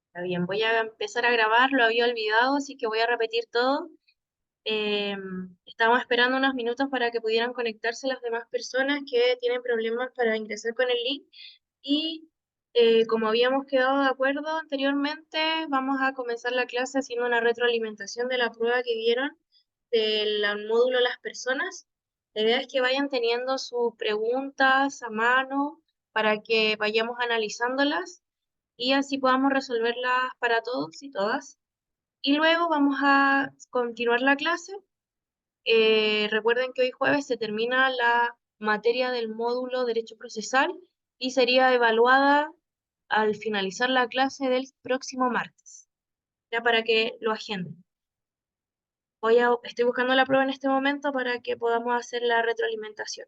Está bien, voy a empezar a grabar, lo había olvidado, así que voy a repetir todo. Estábamos esperando unos minutos para que pudieran conectarse las demás personas que tienen problemas para ingresar con el link. Y como habíamos quedado de acuerdo anteriormente, vamos a comenzar la clase haciendo una retroalimentación de la prueba que dieron del módulo Las Personas. La idea es que vayan teniendo sus preguntas a mano para que vayamos analizándolas y así podamos resolverlas para todos y todas. Y luego vamos a continuar la clase. Recuerden que hoy jueves se termina la materia del módulo Derecho Procesal y sería evaluada al finalizar la clase del próximo martes, ya para que lo agenden. Estoy buscando la prueba en este momento para que podamos hacer la retroalimentación.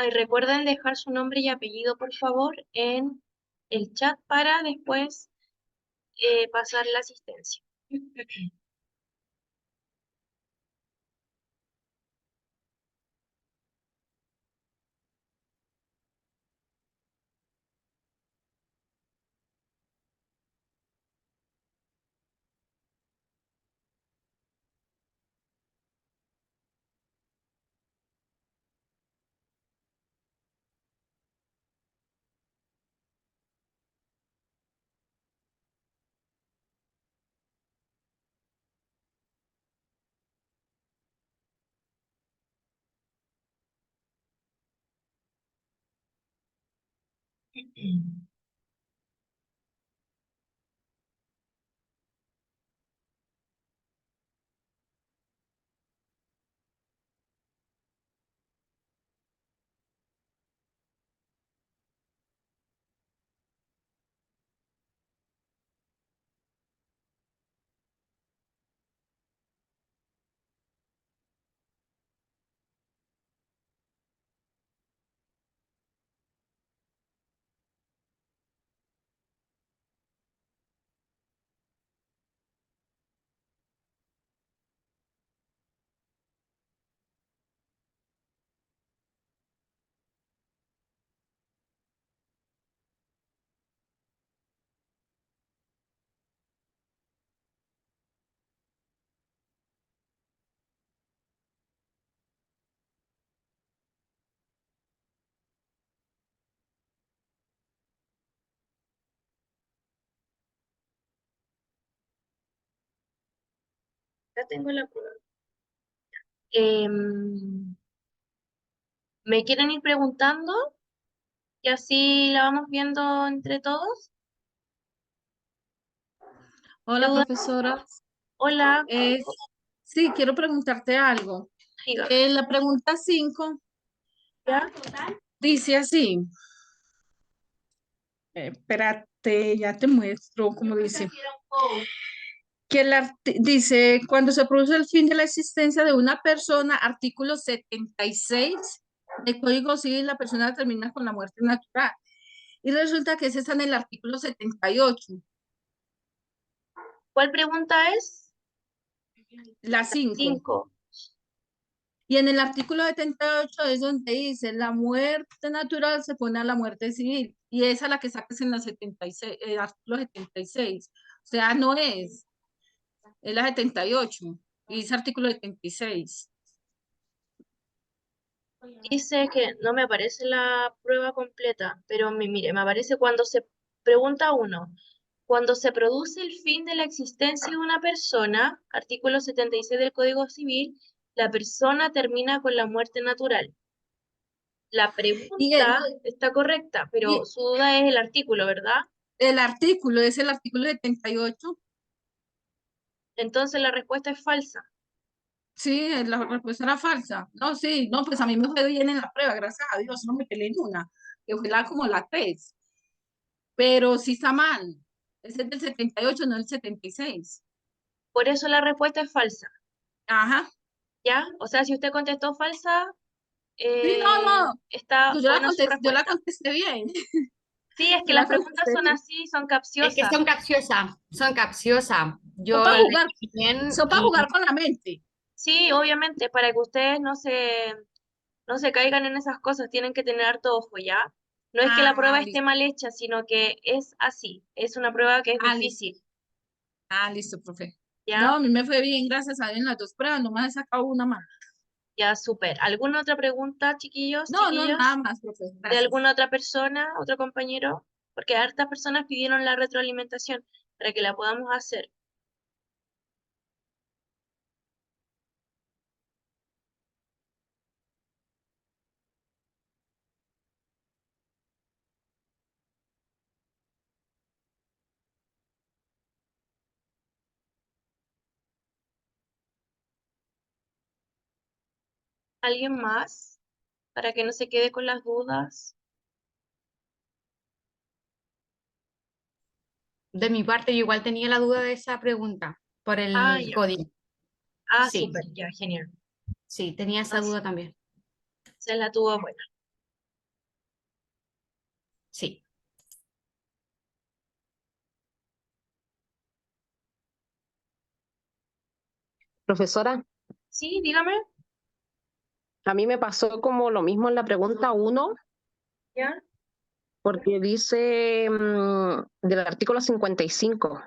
Y recuerden dejar su nombre y apellido, por favor, en el chat para después pasar la asistencia. Ya tengo la prueba. Em, ¿Me quieren ir preguntando? Y así la vamos viendo entre todos. ¿Qué Hola, dudas? profesora. Hola, Eh, sí, quiero preguntarte algo. diga. La pregunta 5 ¿Ya? dice así. Espérate, ya te muestro cómo dice. Dice, cuando se produce el fin de la existencia de una persona, artículo 76 del Código Civil, la persona termina con la muerte natural. Y resulta que ese está en el artículo 78, ¿Cuál pregunta es? la 5. 5. Y en el artículo 78 es donde dice, la muerte natural se pone a la muerte civil. Y esa es la que sacas en la 76, el artículo 76. O sea, no es la 78. Y ese artículo 76. Dice que no me aparece la prueba completa, pero mire, me aparece cuando se pregunta uno. Cuando se produce el fin de la existencia de una persona, artículo 76 del Código Civil, la persona termina con la muerte natural. La Y el, pregunta está correcta, pero y su duda es el artículo, ¿verdad? el artículo es el artículo 78. Entonces la respuesta es falsa. Sí, la respuesta era falsa. No, sí, no, pues a mí me fue bien en la prueba, gracias a Dios, no me peleé en una, que fue como la 3, pero sí está mal. Ese es del 78, no el 76. Por eso la respuesta es falsa, Ajá. ¿ya? O sea, si usted contestó falsa, Sí, no, no. está buena su Yo la respuesta. contesté bien. Sí, es que Yo las la preguntas contesté son bien. así, son Es que capciosas. son capciosas, son capciosas. Son Yo para jugar, leí bien son para y jugar con la mente. Sí, obviamente, para que ustedes no se caigan en esas cosas, tienen que tener harto ojo, ¿ya? No es que la prueba Ah, esté listo. mal hecha, sino que es así. Es una prueba que es Ah, listo. difícil, Ah, listo, profe. No, ¿ya? a mí me fue bien, gracias a Dios en las dos pruebas, nomás he sacado una más. Ya, súper. ¿Alguna otra pregunta, chiquillos, No, no, nada chiquillas? más, profe. ¿De Gracias. alguna otra persona, otro compañero? Porque hartas personas pidieron la retroalimentación para que la podamos hacer. ¿Alguien más? Para que no se quede con las dudas. de mi parte yo igual tenía la duda de esa pregunta por Ah, el ya. código. Ah, Sí, súper, ya, genial. sí, tenía esa Entonces, duda también. se la tuvo buena. Sí. Profesora, Sí, dígame. a mí me pasó como lo mismo en la pregunta uno, ¿Ya? porque dice del artículo 55.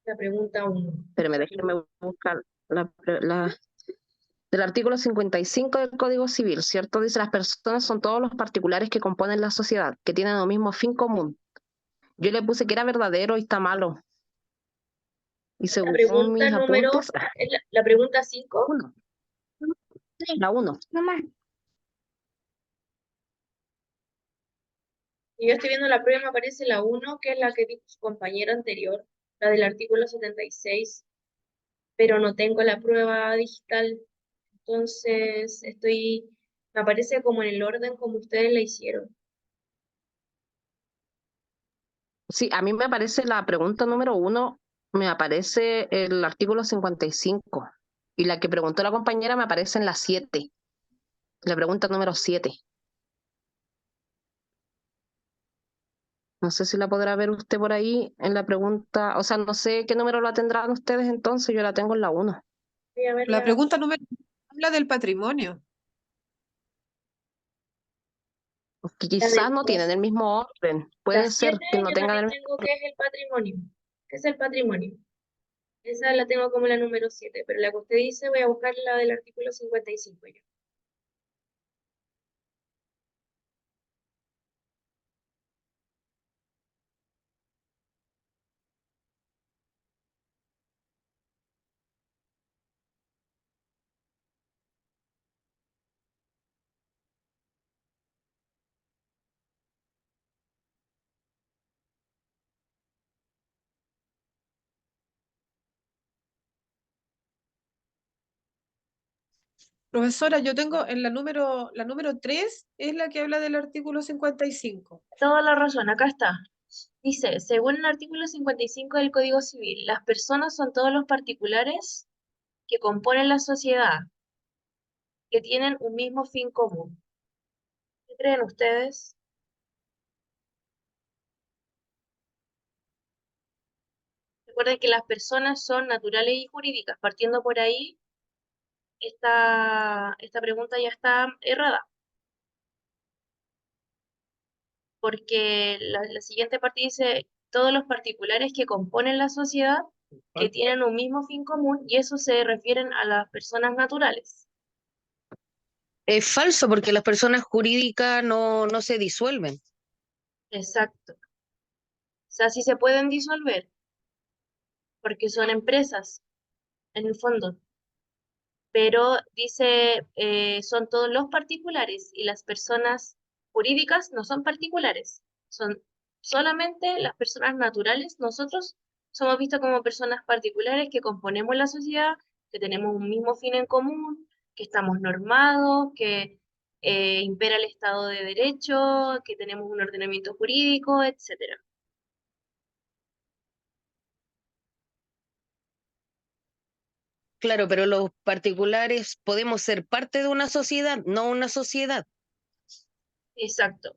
La pregunta uno. Pero déjeme buscar del artículo 55 del Código Civil, ¿cierto? Dice, las personas son todos los particulares que componen la sociedad, que tienen el mismo fin común. Yo le puse que era verdadero y está malo. Y La según pregunta mis número, apuntes, es la pregunta 5. uno, la uno. Y yo estoy viendo la prueba, me aparece la uno, que es la que dijo su compañero anterior, la del artículo 76, pero no tengo la prueba digital. Entonces, me aparece como en el orden como ustedes la hicieron. Sí, a mí me aparece la pregunta número uno, me aparece el artículo 55. Y la que preguntó la compañera me aparece en la 7, la pregunta número 7. No sé si la podrá ver usted por ahí en la pregunta, o sea, no sé qué número la tendrán ustedes entonces, yo la tengo en la 1. Voy a La verla. pregunta número habla del patrimonio. Que La quizás del no tienen el mismo orden, la puede 7 ser que no yo tengan también el... tengo que es el patrimonio. ¿Qué es el patrimonio? Esa la tengo como la número 7, pero la que usted dice voy a buscar la del artículo 55 yo. Profesora, yo tengo en la número 3 es la que habla del artículo 55. Toda la razón, acá está. Dice, según el artículo 55 del Código Civil, las personas son todos los particulares que componen la sociedad, que tienen un mismo fin común. ¿Qué creen ustedes? Recuerden que las personas son naturales y jurídicas. Partiendo por ahí, esta pregunta ya está errada, porque la siguiente parte dice, todos los particulares que componen la sociedad, que tienen un mismo fin común, y eso se refieren a las personas naturales. Es falso porque las personas jurídicas no se disuelven. Exacto. O sea, sí se pueden disolver porque son empresas, en el fondo. Pero dice, son todos los particulares y las personas jurídicas no son particulares, son solamente las personas naturales. Nosotros somos vistos como personas particulares que componemos la sociedad, que tenemos un mismo fin en común, que estamos normados, que impera el Estado de Derecho, que tenemos un ordenamiento jurídico, etcétera. Claro, pero los particulares podemos ser parte de una sociedad, no una sociedad. Exacto.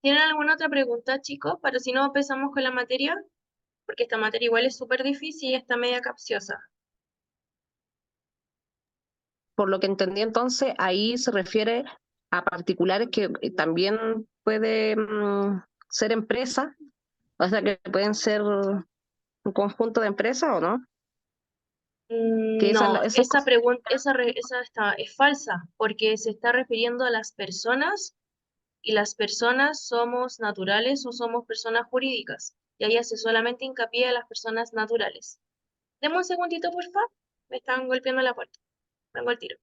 ¿Tienen alguna otra pregunta, chicos? Para si no empezamos con la materia, porque esta materia igual es súper difícil y está media capciosa. Por lo que entendí entonces, ahí se refiere a particulares que también puede ser empresa, o sea que pueden ser un conjunto de empresas o no. Que esa, No, esa es esa pregunta, es falsa, porque se está refiriendo a las personas y las personas somos naturales o somos personas jurídicas. Y ahí hace solamente hincapié a las personas naturales. Deme un segundito, por favor. Me están golpeando la puerta. Vengo al tiro.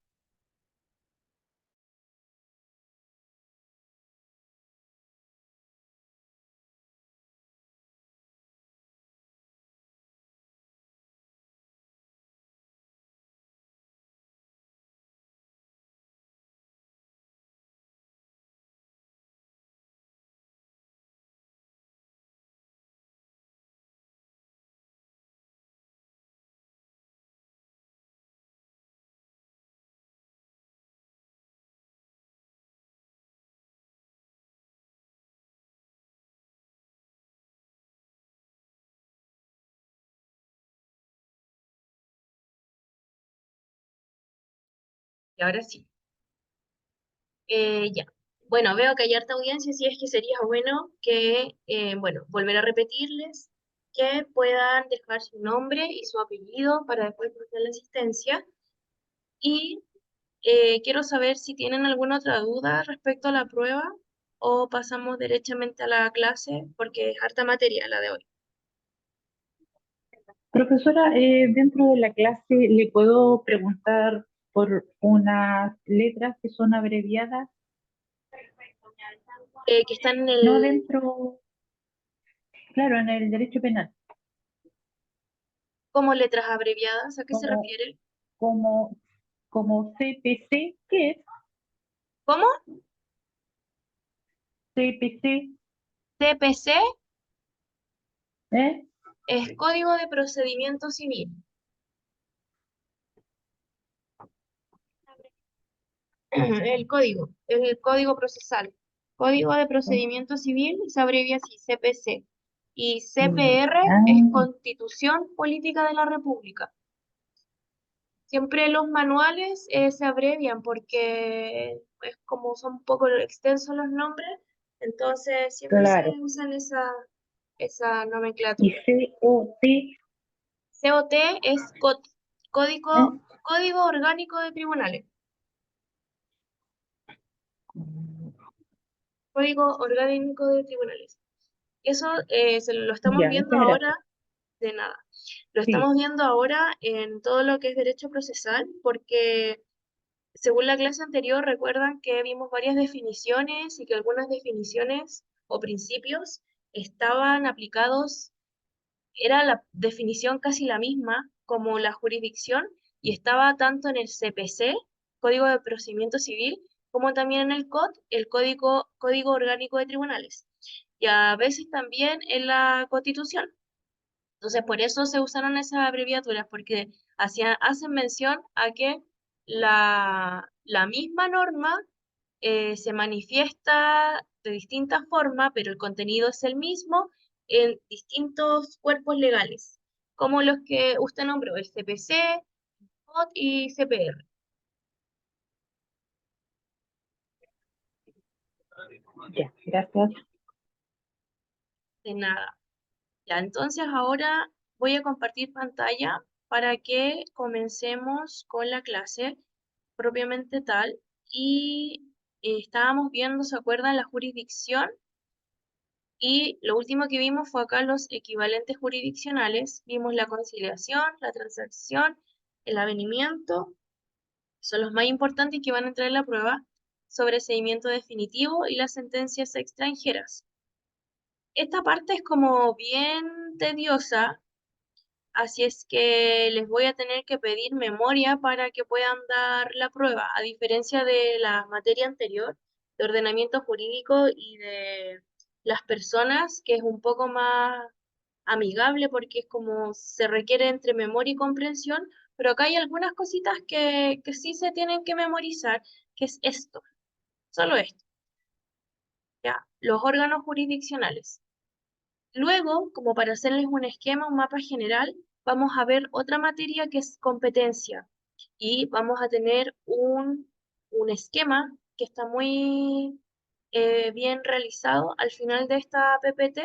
Y ahora sí. Ya. Bueno, veo que hay harta audiencia, así es que sería bueno que, bueno, volver a repetirles que puedan dejar su nombre y su apellido para después proceder la asistencia. Y quiero saber si tienen alguna otra duda respecto a la prueba o pasamos derechamente a la clase porque es harta materia la de hoy. Profesora, dentro de la clase le puedo preguntar por unas letras que son abreviadas, Que están en no el, dentro, claro, en el derecho penal, como letras abreviadas, ¿a qué se como, refiere? como, como CPC, ¿qué es? ¿Cómo? CPC, CPC ¿eh? es Código de Procedimiento Civil. El código procesal. Código de Procedimiento Civil se abrevia así, CPC. Y CPR es Ah, Constitución Política de la República. Siempre los manuales se abrevian porque es como son un poco extensos los nombres, entonces siempre se claro. usan esa Y nomenclatura. COT, COT es ¿eh? Código Orgánico de Tribunales. Código Orgánico de Tribunales. Eso lo estamos Ya, viendo muchas ahora, gracias. de nada. Lo Sí, estamos viendo ahora en todo lo que es derecho procesal, porque según la clase anterior, recuerdan que vimos varias definiciones y que algunas definiciones o principios estaban aplicados, era la definición casi la misma como la jurisdicción y estaba tanto en el CPC, Código de Procedimiento Civil, como también en el COT, el Código Orgánico de Tribunales, y a veces también en la Constitución. Entonces, por eso se usaron esas abreviaturas, porque hacen mención a que la misma norma se manifiesta de distintas formas, pero el contenido es el mismo en distintos cuerpos legales, como los que usted nombró, el CPC, COT y CPR. ya, gracias. De nada. Ya, entonces ahora voy a compartir pantalla para que comencemos con la clase propiamente tal. Y estábamos viendo, ¿se acuerdan? La jurisdicción. Y lo último que vimos fue acá los equivalentes jurisdiccionales. Vimos la conciliación, la transacción, el avenimiento, son los más importantes que van a entrar en la prueba, sobreseimiento definitivo y las sentencias extranjeras. Esta parte es como bien tediosa, así es que les voy a tener que pedir memoria para que puedan dar la prueba, a diferencia de la materia anterior, de ordenamiento jurídico y de las personas, que es un poco más amigable porque es como se requiere entre memoria y comprensión, pero acá hay algunas cositas que sí se tienen que memorizar, que es esto, solo esto, ¿ya? Los órganos jurisdiccionales. Luego, como para hacerles un esquema, un mapa general, vamos a ver otra materia que es competencia y vamos a tener un esquema que está muy bien realizado al final de esta PPT,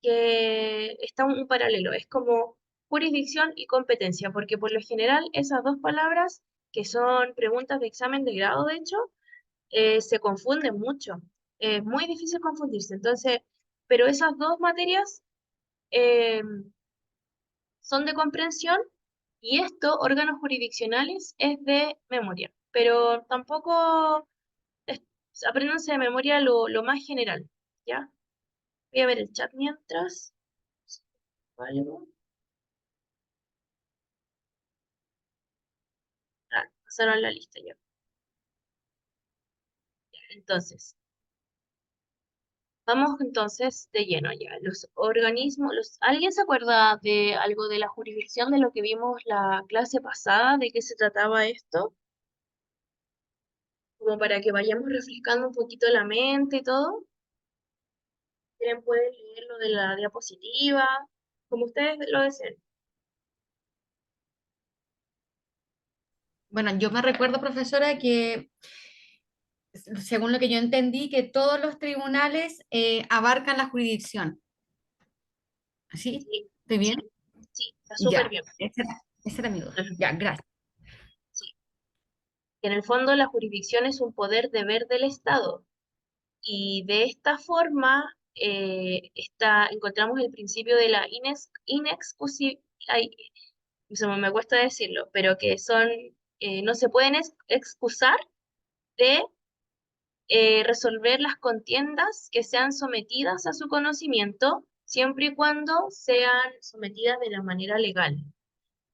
que está un paralelo, es como jurisdicción y competencia, porque por lo general esas dos palabras, que son preguntas de examen de grado, de hecho, se confunden mucho. Es muy difícil confundirse. Entonces, pero esas dos materias eh, son de comprensión y esto, órganos jurisdiccionales, es de memoria. Pero tampoco es- apréndanse de memoria lo más general, ¿ya? Voy a ver el chat mientras. Algo. Ah, pasaron la lista ya. Entonces, vamos entonces de lleno ya. Los organismos, ¿alguien se acuerda de algo de la jurisdicción, de lo que vimos la clase pasada, de qué se trataba esto? Como para que vayamos refrescando un poquito la mente y todo. ¿Quieren pueden leer lo de la diapositiva? Como ustedes lo deseen. Bueno, yo me recuerdo, profesora, que según lo que yo entendí, que todos los tribunales abarcan la jurisdicción. ¿Sí? Sí, ¿Estoy bien? sí, sí, está súper Ya, bien. esa era mi duda. Ujú. Ya, gracias. Sí. En el fondo, la jurisdicción es un poder deber del Estado. Y de esta forma encontramos el principio de la inexcusibilidad, se me cuesta decirlo, pero que son, no se pueden excusar de resolver las contiendas que sean sometidas a su conocimiento, siempre y cuando sean sometidas de la manera legal.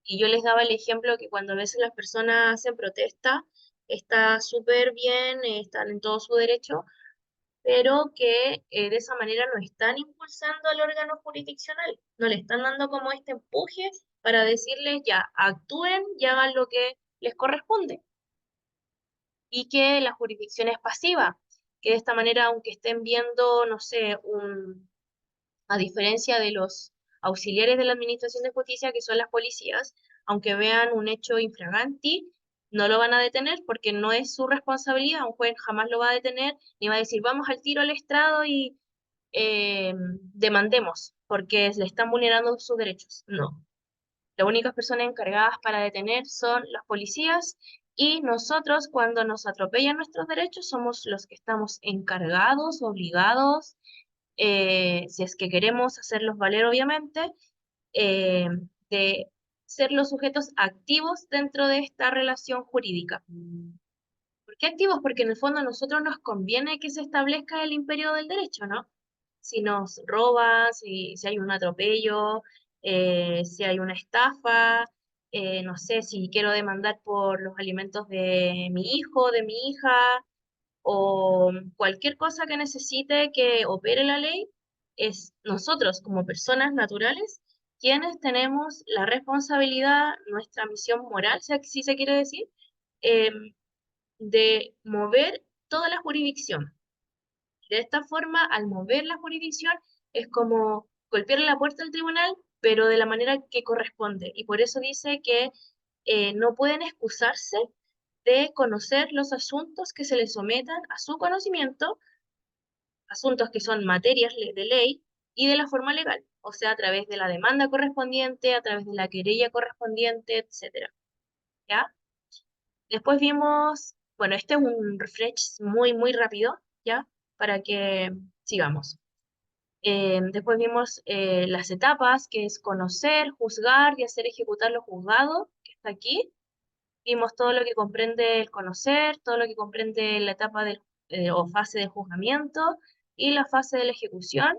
Y yo les daba el ejemplo que cuando a veces las personas hacen protesta, está súper bien, están en todo su derecho, pero que de esa manera no están impulsando al órgano jurisdiccional, no le están dando como este empuje para decirles ya, actúen y hagan lo que les corresponde. Y que la jurisdicción es pasiva, que de esta manera, aunque estén viendo, no sé, a diferencia de los auxiliares de la Administración de Justicia, que son las policías, aunque vean un hecho infraganti, no lo van a detener porque no es su responsabilidad, un juez jamás lo va a detener, ni va a decir, vamos al tiro al estrado y demandemos, porque le están vulnerando sus derechos. No. Las únicas personas encargadas para detener son las policías y nosotros, cuando nos atropellan nuestros derechos, somos los que estamos encargados, obligados, si es que queremos hacerlos valer, obviamente, eh, de ser los sujetos activos dentro de esta relación jurídica. ¿Por qué activos? Porque en el fondo a nosotros nos conviene que se establezca el imperio del derecho, ¿no? Si nos roban, si hay un atropello, si hay una estafa, no sé, si quiero demandar por los alimentos de mi hijo, de mi hija, o cualquier cosa que necesite que opere la ley, es nosotros como personas naturales quienes tenemos la responsabilidad, nuestra misión moral, si se quiere decir, de mover toda la jurisdicción. De esta forma, al mover la jurisdicción, es como golpear la puerta del tribunal, pero de la manera que corresponde. Y por eso dice que no pueden excusarse de conocer los asuntos que se les sometan a su conocimiento, asuntos que son materias de ley, y de la forma legal, o sea, a través de la demanda correspondiente, a través de la querella correspondiente, etcétera. ¿Ya? Después vimos, bueno, este es un refresh muy, muy rápido, ¿ya? Para que sigamos. Después vimos las etapas, que es conocer, juzgar y hacer ejecutar lo juzgado, que está aquí. Vimos todo lo que comprende el conocer, todo lo que comprende la etapa o fase del juzgamiento y la fase de la ejecución.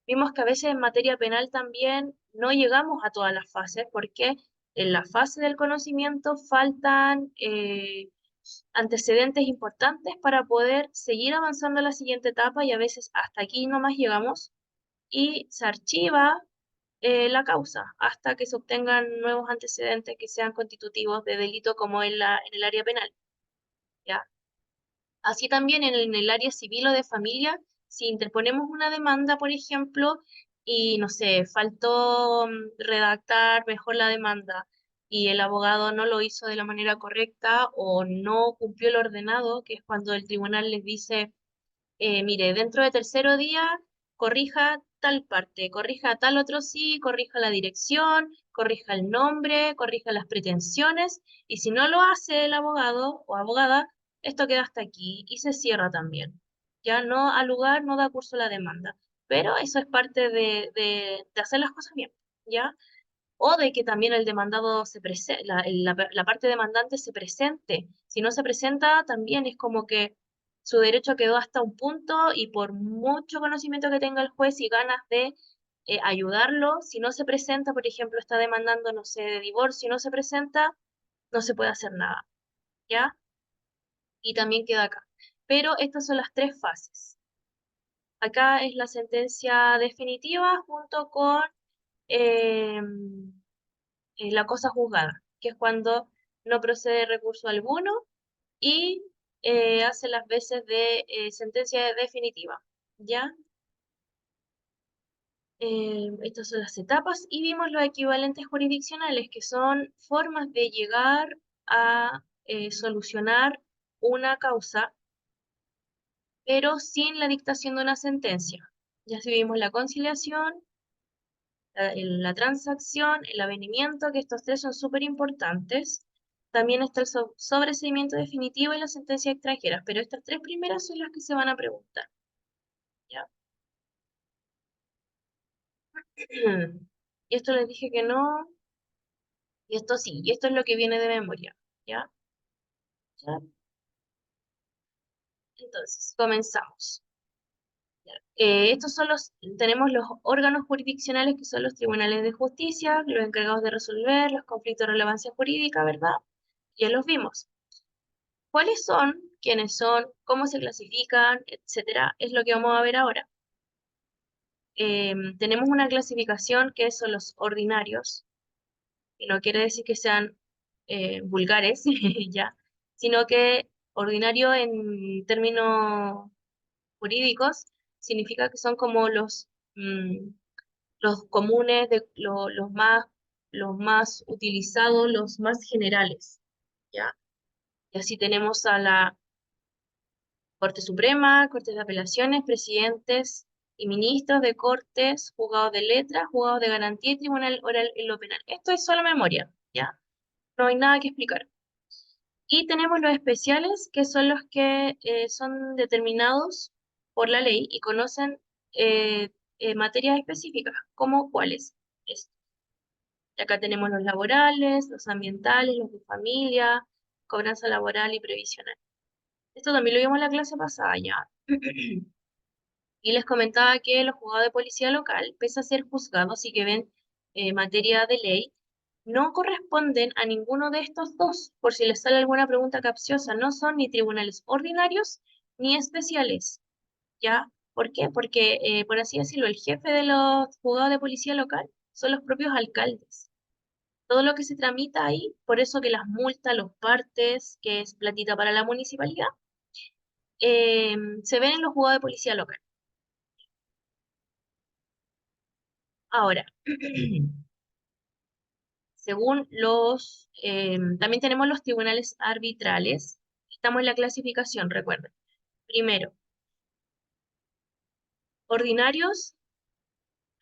Vimos que a veces en materia penal también no llegamos a todas las fases porque en la fase del conocimiento faltan antecedentes importantes para poder seguir avanzando a la siguiente etapa y a veces hasta aquí nomás llegamos y se archiva la causa hasta que se obtengan nuevos antecedentes que sean constitutivos de delito como en el área penal, ¿ya? Así también en el área civil o de familia, si interponemos una demanda, por ejemplo, y no sé, faltó redactar mejor la demanda y el abogado no lo hizo de la manera correcta o no cumplió el ordenado, que es cuando el tribunal les dice, mire, dentro de tercero día, corrija tal parte, corrija tal otro sí, corrija la dirección, corrija el nombre, corrija las pretensiones, y si no lo hace el abogado o abogada, esto queda hasta aquí y se cierra también. Ya no al lugar, no da curso la demanda. Pero eso es parte de hacer las cosas bien, ¿ya? O de que también el demandado la parte demandante se presente. Si no se presenta, también es como que su derecho quedó hasta un punto y por mucho conocimiento que tenga el juez y ganas de ayudarlo, si no se presenta, por ejemplo, está demandando, no sé, de divorcio y no se presenta, no se puede hacer nada, ¿ya? Y también queda acá. Pero estas son las tres fases. Acá es la sentencia definitiva junto con eh, la cosa juzgada, que es cuando no procede recurso alguno y hace las veces de sentencia definitiva, ¿ya? Estas son las etapas y vimos los equivalentes jurisdiccionales, que son formas de llegar a solucionar una causa, pero sin la dictación de una sentencia. Ya si vimos la conciliación, la transacción, el avenimiento, que estos tres son súper importantes. También está el sobreseimiento definitivo y la sentencia extranjera, pero estas tres primeras son las que se van a preguntar, ¿ya? Y esto les dije que no, y esto sí, y esto es lo que viene de memoria, ¿ya? ¿Ya? Entonces, comenzamos. Tenemos los órganos jurisdiccionales que son los tribunales de justicia, los encargados de resolver los conflictos de relevancia jurídica, ¿verdad? Ya los vimos. ¿Cuáles son? ¿Quiénes son? ¿Cómo se clasifican? Etcétera. Es lo que vamos a ver ahora. Tenemos una clasificación que son los ordinarios, y no quiere decir que sean vulgares, ya, sino que ordinario en términos jurídicos significa que son como los comunes, los más utilizados, los más generales, ¿ya? Y así tenemos a la Corte Suprema, Cortes de Apelaciones, presidentes y ministros de Cortes, juzgados de letras, juzgados de garantía y tribunal oral en lo penal. Esto es solo memoria, ¿ya? No hay nada que explicar. Y tenemos los especiales, que son los que son determinados por la ley y conocen materias específicas, como cuáles. Y acá tenemos los laborales, los ambientales, los de familia, cobranza laboral y previsional. Esto también lo vimos en la clase pasada ya. Y les comentaba que los juzgados de policía local, pese a ser juzgados y que ven materia de ley, no corresponden a ninguno de estos dos. Por si les sale alguna pregunta capciosa, no son ni tribunales ordinarios ni especiales. ¿Ya? ¿Por qué? Porque, por así decirlo, el jefe de los juzgados de policía local son los propios alcaldes. Todo lo que se tramita ahí, por eso que las multas, los partes, que es platita para la municipalidad, se ven en los juzgados de policía local. Ahora, según también tenemos los tribunales arbitrales. Estamos en la clasificación, recuerden. Primero, ordinarios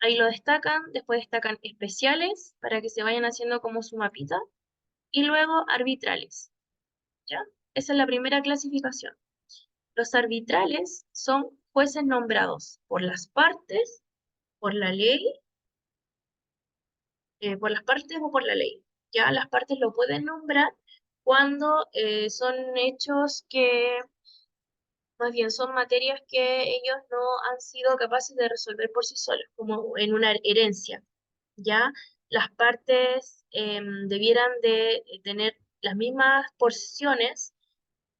Ahí lo destacan, después destacan especiales para que se vayan haciendo como su mapita, y luego arbitrales, ¿ya? Esa es la primera clasificación. Los arbitrales son jueces nombrados por las partes, por la ley, por las partes o por la ley. Ya las partes lo pueden nombrar cuando son hechos que, más bien son materias que ellos no han sido capaces de resolver por sí solos, como en una herencia. Ya las partes debieran de tener las mismas porciones,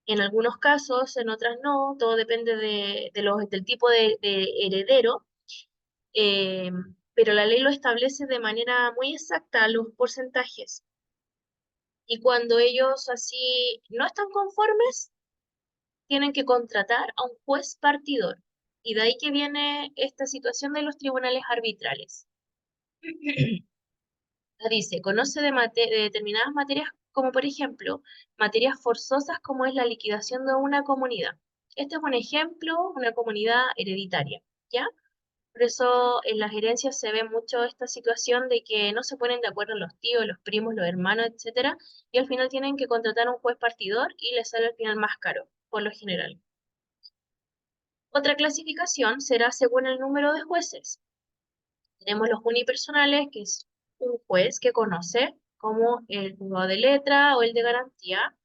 en algunos casos, en otras no, todo depende del tipo de heredero, eh, pero la ley lo establece de manera muy exacta los porcentajes. Y cuando ellos así no están conformes, tienen que contratar a un juez partidor. Y de ahí que viene esta situación de los tribunales arbitrales. Dice, conoce de determinadas materias, como por ejemplo, materias forzosas como es la liquidación de una comunidad. Este es un ejemplo, una comunidad hereditaria, ¿ya? Por eso en las herencias se ve mucho esta situación de que no se ponen de acuerdo los tíos, los primos, los hermanos, etcétera, y al final tienen que contratar a un juez partidor y les sale al final más caro, por lo general. Otra clasificación será según el número de jueces. Tenemos los unipersonales, que es un juez que conoce, como el juzgado de letra o el de garantía.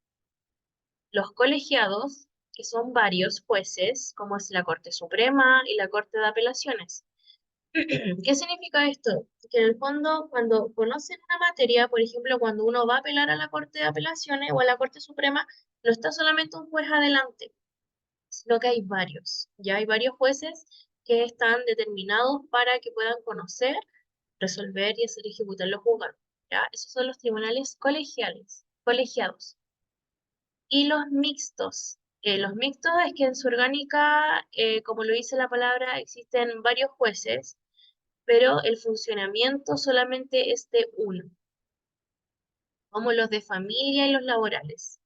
Los colegiados, que son varios jueces, como es la Corte Suprema y la Corte de Apelaciones. ¿Qué significa esto? Que en el fondo, cuando conocen una materia, por ejemplo, cuando uno va a apelar a la Corte de Apelaciones o a la Corte Suprema, no está solamente un juez adelante, sino que hay varios. Ya hay varios jueces que están determinados para que puedan conocer, resolver y hacer ejecutar los juzgados. ¿Ya? Esos son los tribunales colegiados. Y los mixtos. Los mixtos es que en su orgánica, como lo dice la palabra, existen varios jueces, pero el funcionamiento solamente es de uno, como los de familia y los laborales.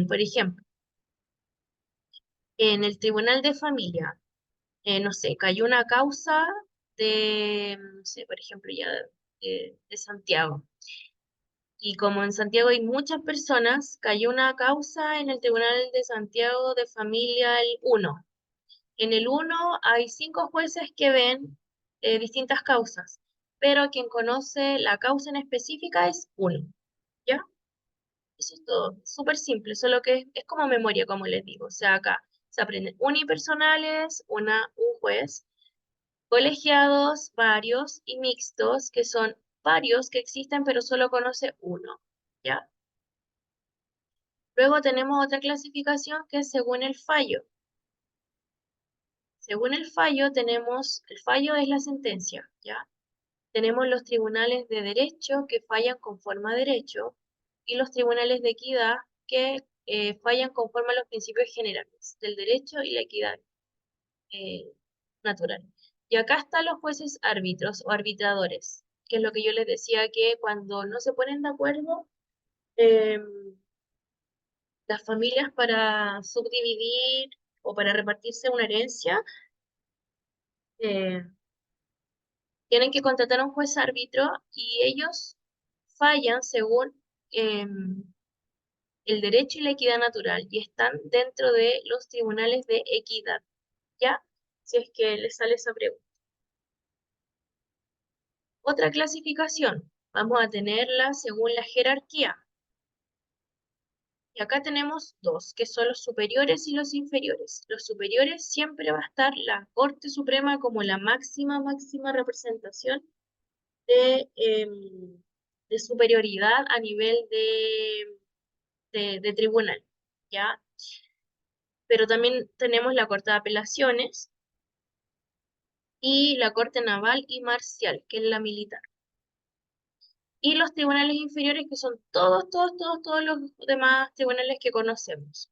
Por ejemplo, en el tribunal de familia, no sé, cayó una causa de, no sé, por ejemplo, ya de Santiago. Y como en Santiago hay muchas personas, cayó una causa en el Tribunal de Santiago de Familia el 1. En el 1 hay 5 jueces que ven distintas causas, pero quien conoce la causa en específica es uno, ¿ya? Eso es todo, súper simple, solo que es como memoria, como les digo. O sea, acá se aprenden unipersonales, un juez, colegiados, varios, y mixtos, que son varios que existen, pero solo conoce uno, ¿ya? Luego tenemos otra clasificación que es según el fallo. Según el fallo el fallo es la sentencia, ¿ya? Tenemos los tribunales de derecho que fallan conforme a derecho y los tribunales de equidad que fallan conforme a los principios generales del derecho y la equidad eh, natural. Y acá están los jueces árbitros o arbitradores, que es lo que yo les decía que cuando no se ponen de acuerdo, eh, las familias para subdividir o para repartirse una herencia, eh, tienen que contratar a un juez árbitro y ellos fallan según el derecho y la equidad natural y están dentro de los tribunales de equidad, ¿ya? Si es que les sale esa pregunta. Otra clasificación, vamos a tenerla según la jerarquía. Y acá tenemos dos, que son los superiores y los inferiores. Los superiores siempre va a estar la Corte Suprema como la máxima representación de superioridad a nivel de tribunal, ¿ya? Pero también tenemos la Corte de Apelaciones y la Corte Naval y Marcial, que es la militar. Y los tribunales inferiores, que son todos los demás tribunales que conocemos.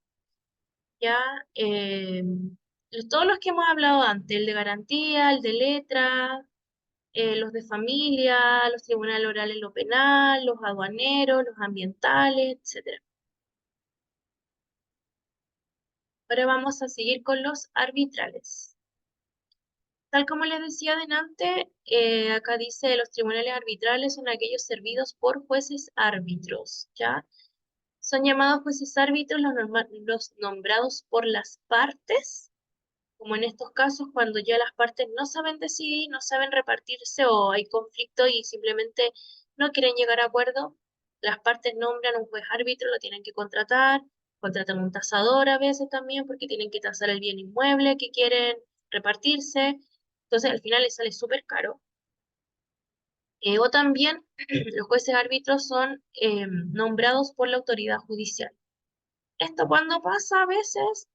Ya, todos los que hemos hablado antes, el de garantía, el de letra, los de familia, los tribunales orales en lo penal, los aduaneros, los ambientales, etc. Ahora vamos a seguir con los arbitrales. Tal como les decía delante, acá dice los tribunales arbitrales son aquellos servidos por jueces árbitros, ¿ya? Son llamados jueces árbitros los nombrados por las partes, como en estos casos cuando ya las partes no saben decidir, no saben repartirse o hay conflicto y simplemente no quieren llegar a acuerdo, las partes nombran un juez árbitro, lo tienen que contratar, contratan un tasador a veces también porque tienen que tasar el bien inmueble que quieren repartirse, entonces al final les sale súper caro. O también los jueces árbitros son nombrados por la autoridad judicial. Esto cuando pasa a veces,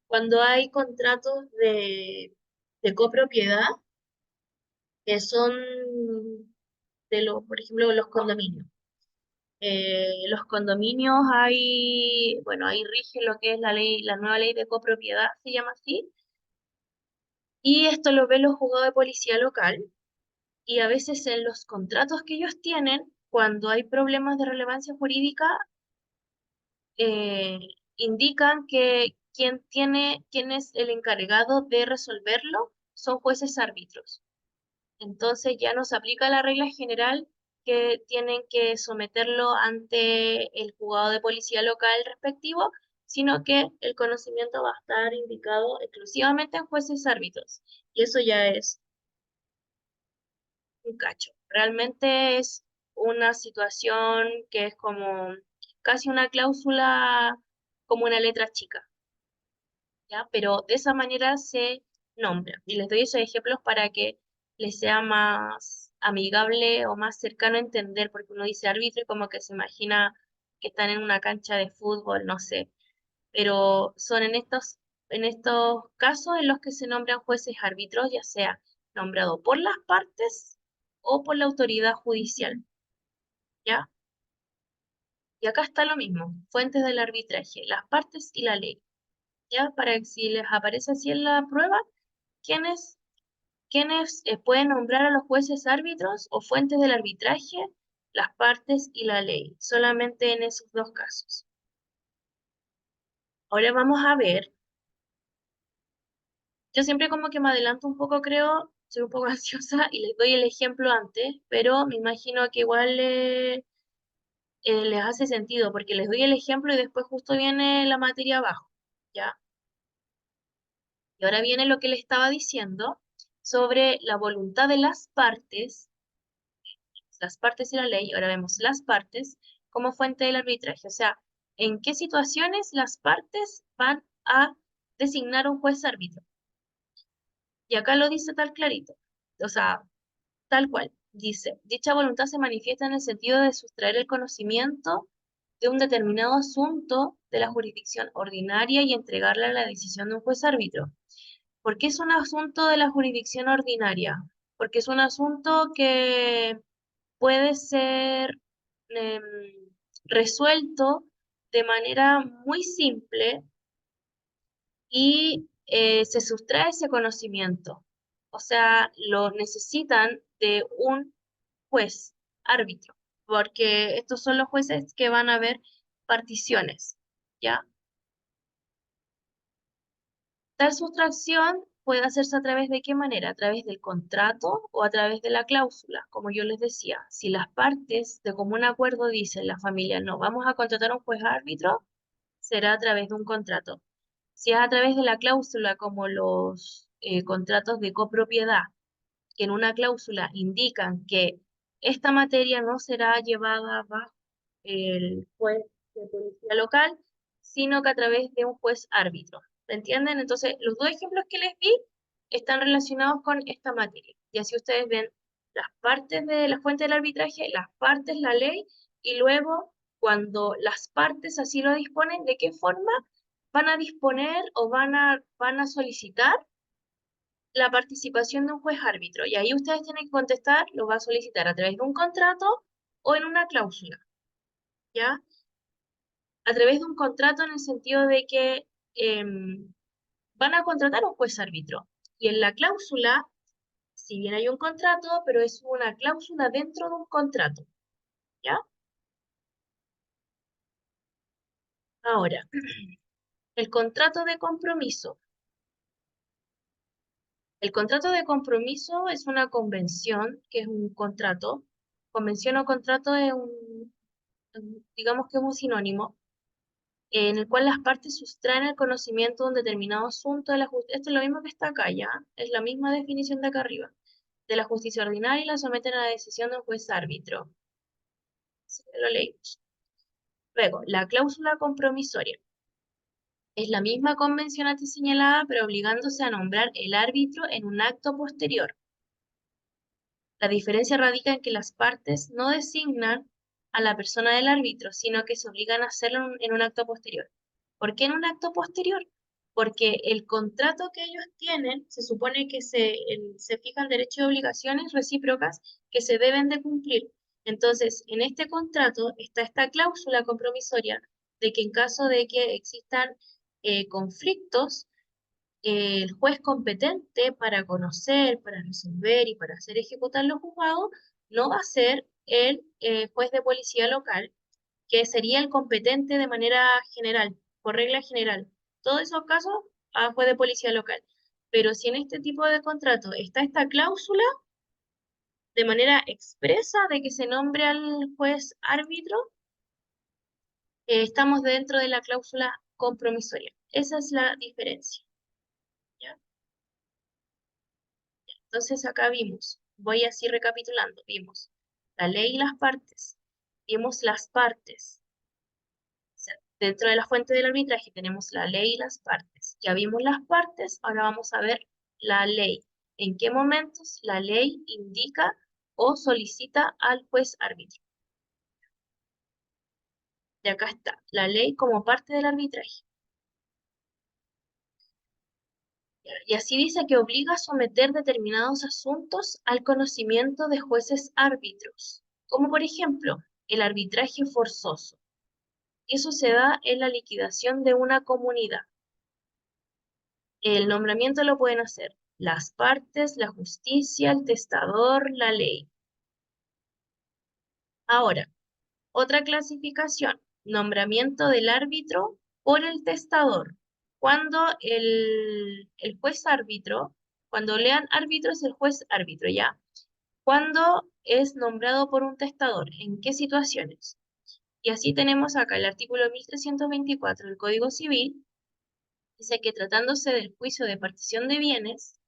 cuando hay contratos de copropiedad, que son por ejemplo, los condominios. Los condominios bueno, ahí rige lo que es la ley, la nueva ley de copropiedad, se llama así, y esto lo ven los juzgados de policía local, y a veces en los contratos que ellos tienen, cuando hay problemas de relevancia jurídica, eh, indican que quién es el encargado de resolverlo son jueces árbitros. Entonces ya no se aplica la regla general que tienen que someterlo ante el juzgado de policía local respectivo, sino que el conocimiento va a estar indicado exclusivamente en jueces árbitros. Y eso ya es un cacho. Realmente es una situación que es como casi una cláusula, como una letra chica, ¿ya? Pero de esa manera se nombra. Y les doy esos ejemplos para que les sea más amigable o más cercano a entender, porque uno dice árbitro y como que se imagina que están en una cancha de fútbol, no sé. Pero son en estos casos en los que se nombran jueces árbitros, ya sea nombrado por las partes o por la autoridad judicial, ¿ya? Y acá está lo mismo, fuentes del arbitraje, las partes y la ley, ¿ya? Para que si les aparece así en la prueba, ¿quiénes, pueden nombrar a los jueces árbitros o fuentes del arbitraje? Las partes y la ley, solamente en esos dos casos. Ahora vamos a ver. Yo siempre como que me adelanto un poco, creo, soy un poco ansiosa y les doy el ejemplo antes, pero me imagino que igual les hace sentido, porque les doy el ejemplo y después justo viene la materia abajo, ¿ya? Y ahora viene lo que le estaba diciendo sobre la voluntad de las partes y la ley, ahora vemos las partes como fuente del arbitraje, o sea, en qué situaciones las partes van a designar un juez árbitro. Y acá lo dice tal clarito, o sea, tal cual. Dice, dicha voluntad se manifiesta en el sentido de sustraer el conocimiento de un determinado asunto de la jurisdicción ordinaria y entregarla a la decisión de un juez árbitro. ¿Por qué es un asunto de la jurisdicción ordinaria? Porque es un asunto que puede ser em, resuelto de manera muy simple y se sustrae ese conocimiento. O sea, lo necesitan de un juez, árbitro, porque estos son los jueces que van a ver particiones, ¿ya? Tal sustracción puede hacerse a través de qué manera, a través del contrato o a través de la cláusula, como yo les decía. Si las partes de común acuerdo dicen la familia, no, vamos a contratar a un juez árbitro, será a través de un contrato. Si es a través de la cláusula, como los contratos de copropiedad, que en una cláusula indican que esta materia no será llevada bajo el juez de policía local, sino que a través de un juez árbitro. ¿Me entienden? Entonces, los dos ejemplos que les di están relacionados con esta materia. Y así ustedes ven las partes de la fuente del arbitraje, las partes, la ley, y luego, cuando las partes así lo disponen, ¿de qué forma van a disponer o van a solicitar la participación de un juez árbitro? Y ahí ustedes tienen que contestar, lo va a solicitar a través de un contrato o en una cláusula, ¿ya? A través de un contrato en el sentido de que van a contratar un juez árbitro. Y en la cláusula, si bien hay un contrato, pero es una cláusula dentro de un contrato, ¿ya? Ahora, el contrato de compromiso. El contrato de compromiso es una convención, que es un contrato. Convención o contrato es digamos que es un sinónimo, en el cual las partes sustraen el conocimiento de un determinado asunto de la justicia. Esto es lo mismo que está acá, ¿ya? Es la misma definición de acá arriba. De la justicia ordinaria y la someten a la decisión de un juez árbitro. Así que lo leímos. Luego, la cláusula compromisoria. Es la misma convención antes señalada, pero obligándose a nombrar el árbitro en un acto posterior. La diferencia radica en que las partes no designan a la persona del árbitro, sino que se obligan a hacerlo en un acto posterior. ¿Por qué en un acto posterior? Porque el contrato que ellos tienen, se supone que se fijan derechos y obligaciones recíprocas que se deben de cumplir. Entonces, en este contrato está esta cláusula compromisoria de que en caso de que existan conflictos, el juez competente para conocer, para resolver y para hacer ejecutar los juzgados no va a ser el juez de policía local, que sería el competente de manera general, por regla general. Todos esos casos a juez de policía local. Pero si en este tipo de contrato está esta cláusula de manera expresa de que se nombre al juez árbitro, estamos dentro de la cláusula compromisoria. Esa es la diferencia. ¿Ya? Entonces acá vimos, voy así recapitulando, vimos la ley y las partes, vimos las partes. O sea, dentro de la fuente del arbitraje tenemos la ley y las partes. Ya vimos las partes, ahora vamos a ver la ley. ¿En qué momentos la ley indica o solicita al juez árbitro? Y acá está, la ley como parte del arbitraje. Y así dice que obliga a someter determinados asuntos al conocimiento de jueces árbitros, como por ejemplo el arbitraje forzoso. Eso se da en la liquidación de una comunidad. El nombramiento lo pueden hacer las partes, la justicia, el testador, la ley. Ahora, otra clasificación, nombramiento del árbitro por el testador. Cuando el juez árbitro, cuando lean árbitro es el juez árbitro, ¿ya? Cuando es nombrado por un testador, ¿en qué situaciones? Y así tenemos acá el artículo 1324 del Código Civil, dice que tratándose del juicio de partición de bienes,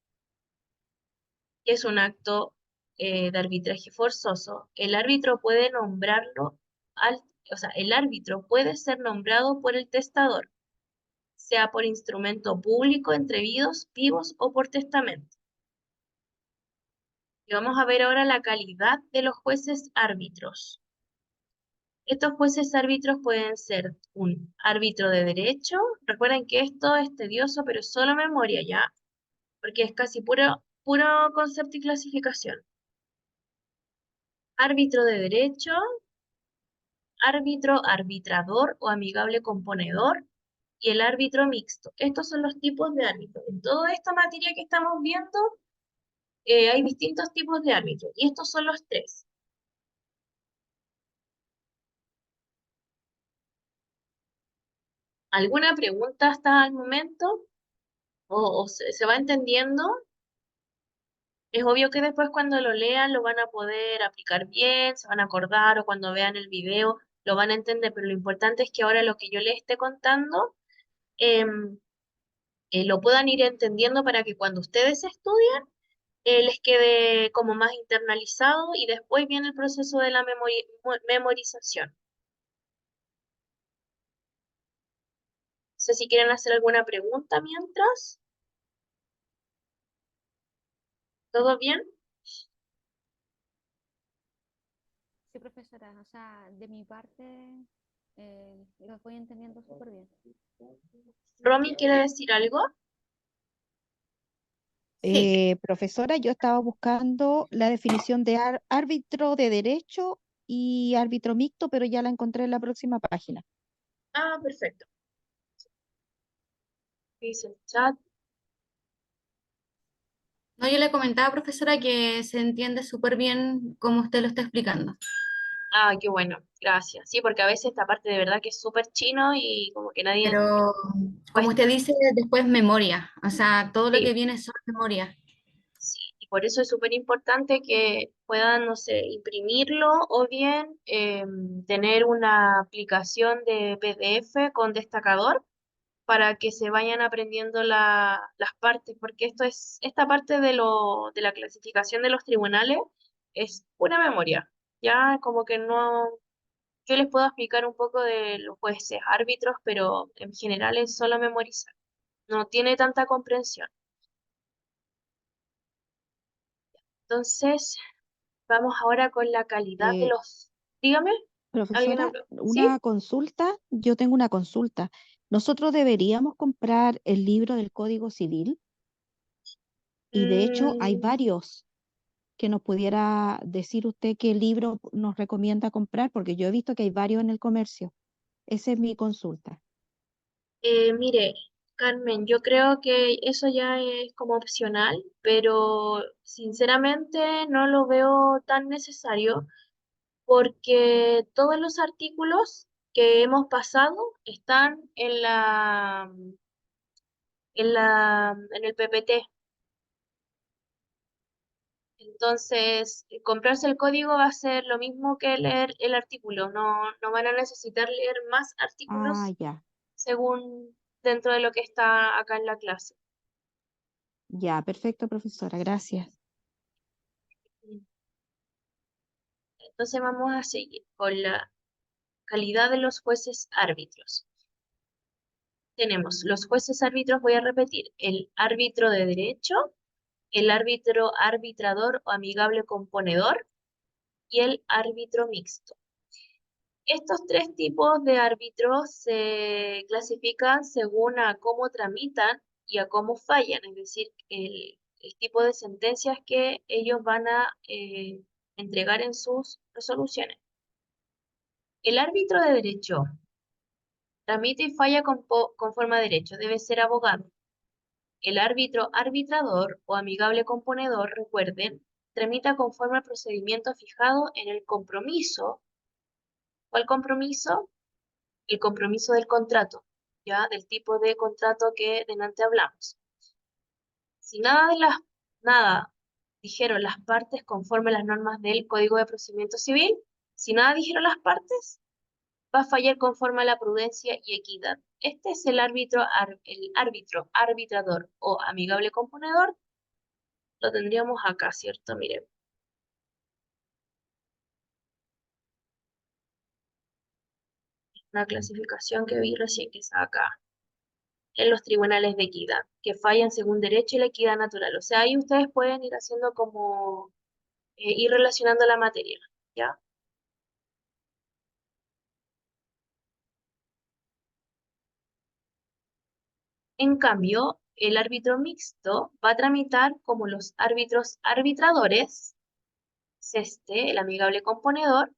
que es un acto de arbitraje forzoso, el árbitro puede nombrarlo o sea, el árbitro puede ser nombrado por el testador, sea por instrumento público entre vivos o por testamento. Y vamos a ver ahora la calidad de los jueces árbitros. Estos jueces árbitros pueden ser un árbitro de derecho. Recuerden que esto es tedioso, pero es solo memoria ya, porque es casi puro concepto y clasificación. Árbitro de derecho, árbitro arbitrador o amigable componedor y el árbitro mixto. Estos son los tipos de árbitros. En toda esta materia que estamos viendo, hay distintos tipos de árbitros y estos son los tres. ¿Alguna pregunta hasta el momento? ¿O se va entendiendo? Es obvio que después cuando lo lean lo van a poder aplicar bien, se van a acordar o cuando vean el video lo van a entender, pero lo importante es que ahora lo que yo les esté contando em, lo puedan ir entendiendo para que cuando ustedes estudien les quede como más internalizado y después viene el proceso de la memorización. No sé si quieren hacer alguna pregunta mientras. ¿Todo bien? Sí, profesora, o sea, de mi parte lo voy entendiendo súper bien. ¿Romy quiere decir algo? Sí, Profesora, yo estaba buscando la definición de árbitro de derecho y árbitro mixto, pero ya la encontré en la próxima página. Ah, perfecto. Dice el chat. no, yo le comentaba, profesora, que se entiende súper bien cómo usted lo está explicando. Ah, qué bueno, gracias. Sí, porque a veces esta parte de verdad que es súper chino y como que nadie Pero, como cuesta. usted dice, después memoria, o sea, todo lo que Sí, viene son memoria. por eso es súper importante que puedan, no sé, imprimirlo o bien tener una aplicación de PDF con destacador para que se vayan aprendiendo las partes, porque esta parte de la clasificación de los tribunales es pura memoria. Ya como que no, yo les puedo explicar un poco de los jueces, árbitros, pero en general es solo memorizar. No tiene tanta comprensión. Entonces, vamos ahora con la calidad de Eh, los... Dígame, ¿alguien Profesora, habló? ¿Sí? una consulta, yo tengo una consulta. ¿Nosotros deberíamos comprar el libro del Código Civil? Y de hecho hay Mm, varios que nos pudiera decir usted qué libro nos recomienda comprar, porque yo he visto que hay varios en el comercio. Esa es mi consulta. mire, Carmen, yo creo que eso ya es como opcional, pero sinceramente no lo veo tan necesario porque todos los artículos que hemos pasado están en el PPT. Entonces, comprarse el código va a ser lo mismo que leer el artículo. No, no van a necesitar leer más Ah, artículos ya, según dentro de lo que está acá en la clase. ya, perfecto, profesora, gracias. Entonces vamos a seguir con la calidad de los jueces árbitros. Tenemos los jueces árbitros, voy a repetir, el árbitro de derecho, el árbitro arbitrador o amigable componedor y el árbitro mixto. Estos tres tipos de árbitros se clasifican según a cómo tramitan y a cómo fallan, es decir, el tipo de sentencias que ellos van a entregar en sus resoluciones. El árbitro de derecho tramita y falla conforme a derecho, debe ser abogado. El árbitro arbitrador o amigable componedor, recuerden, tramita conforme al procedimiento fijado en el compromiso. ¿Cuál compromiso? El compromiso del contrato, ¿ya? Del tipo de contrato que delante hablamos. Si nada dijeron las partes conforme a las normas del Código de Procedimiento Civil, si nada dijeron las partes, va a fallar conforme a la prudencia y equidad. Este es el árbitro arbitrador o amigable componedor. Lo tendríamos acá, ¿cierto? Miren. Una clasificación que vi recién que está acá. En los tribunales de equidad, que fallan según derecho y la equidad natural. O sea, ahí ustedes pueden ir haciendo como, ir relacionando la materia, ¿ya? En cambio, el árbitro mixto va a tramitar como los árbitros arbitradores, es este, el amigable componedor,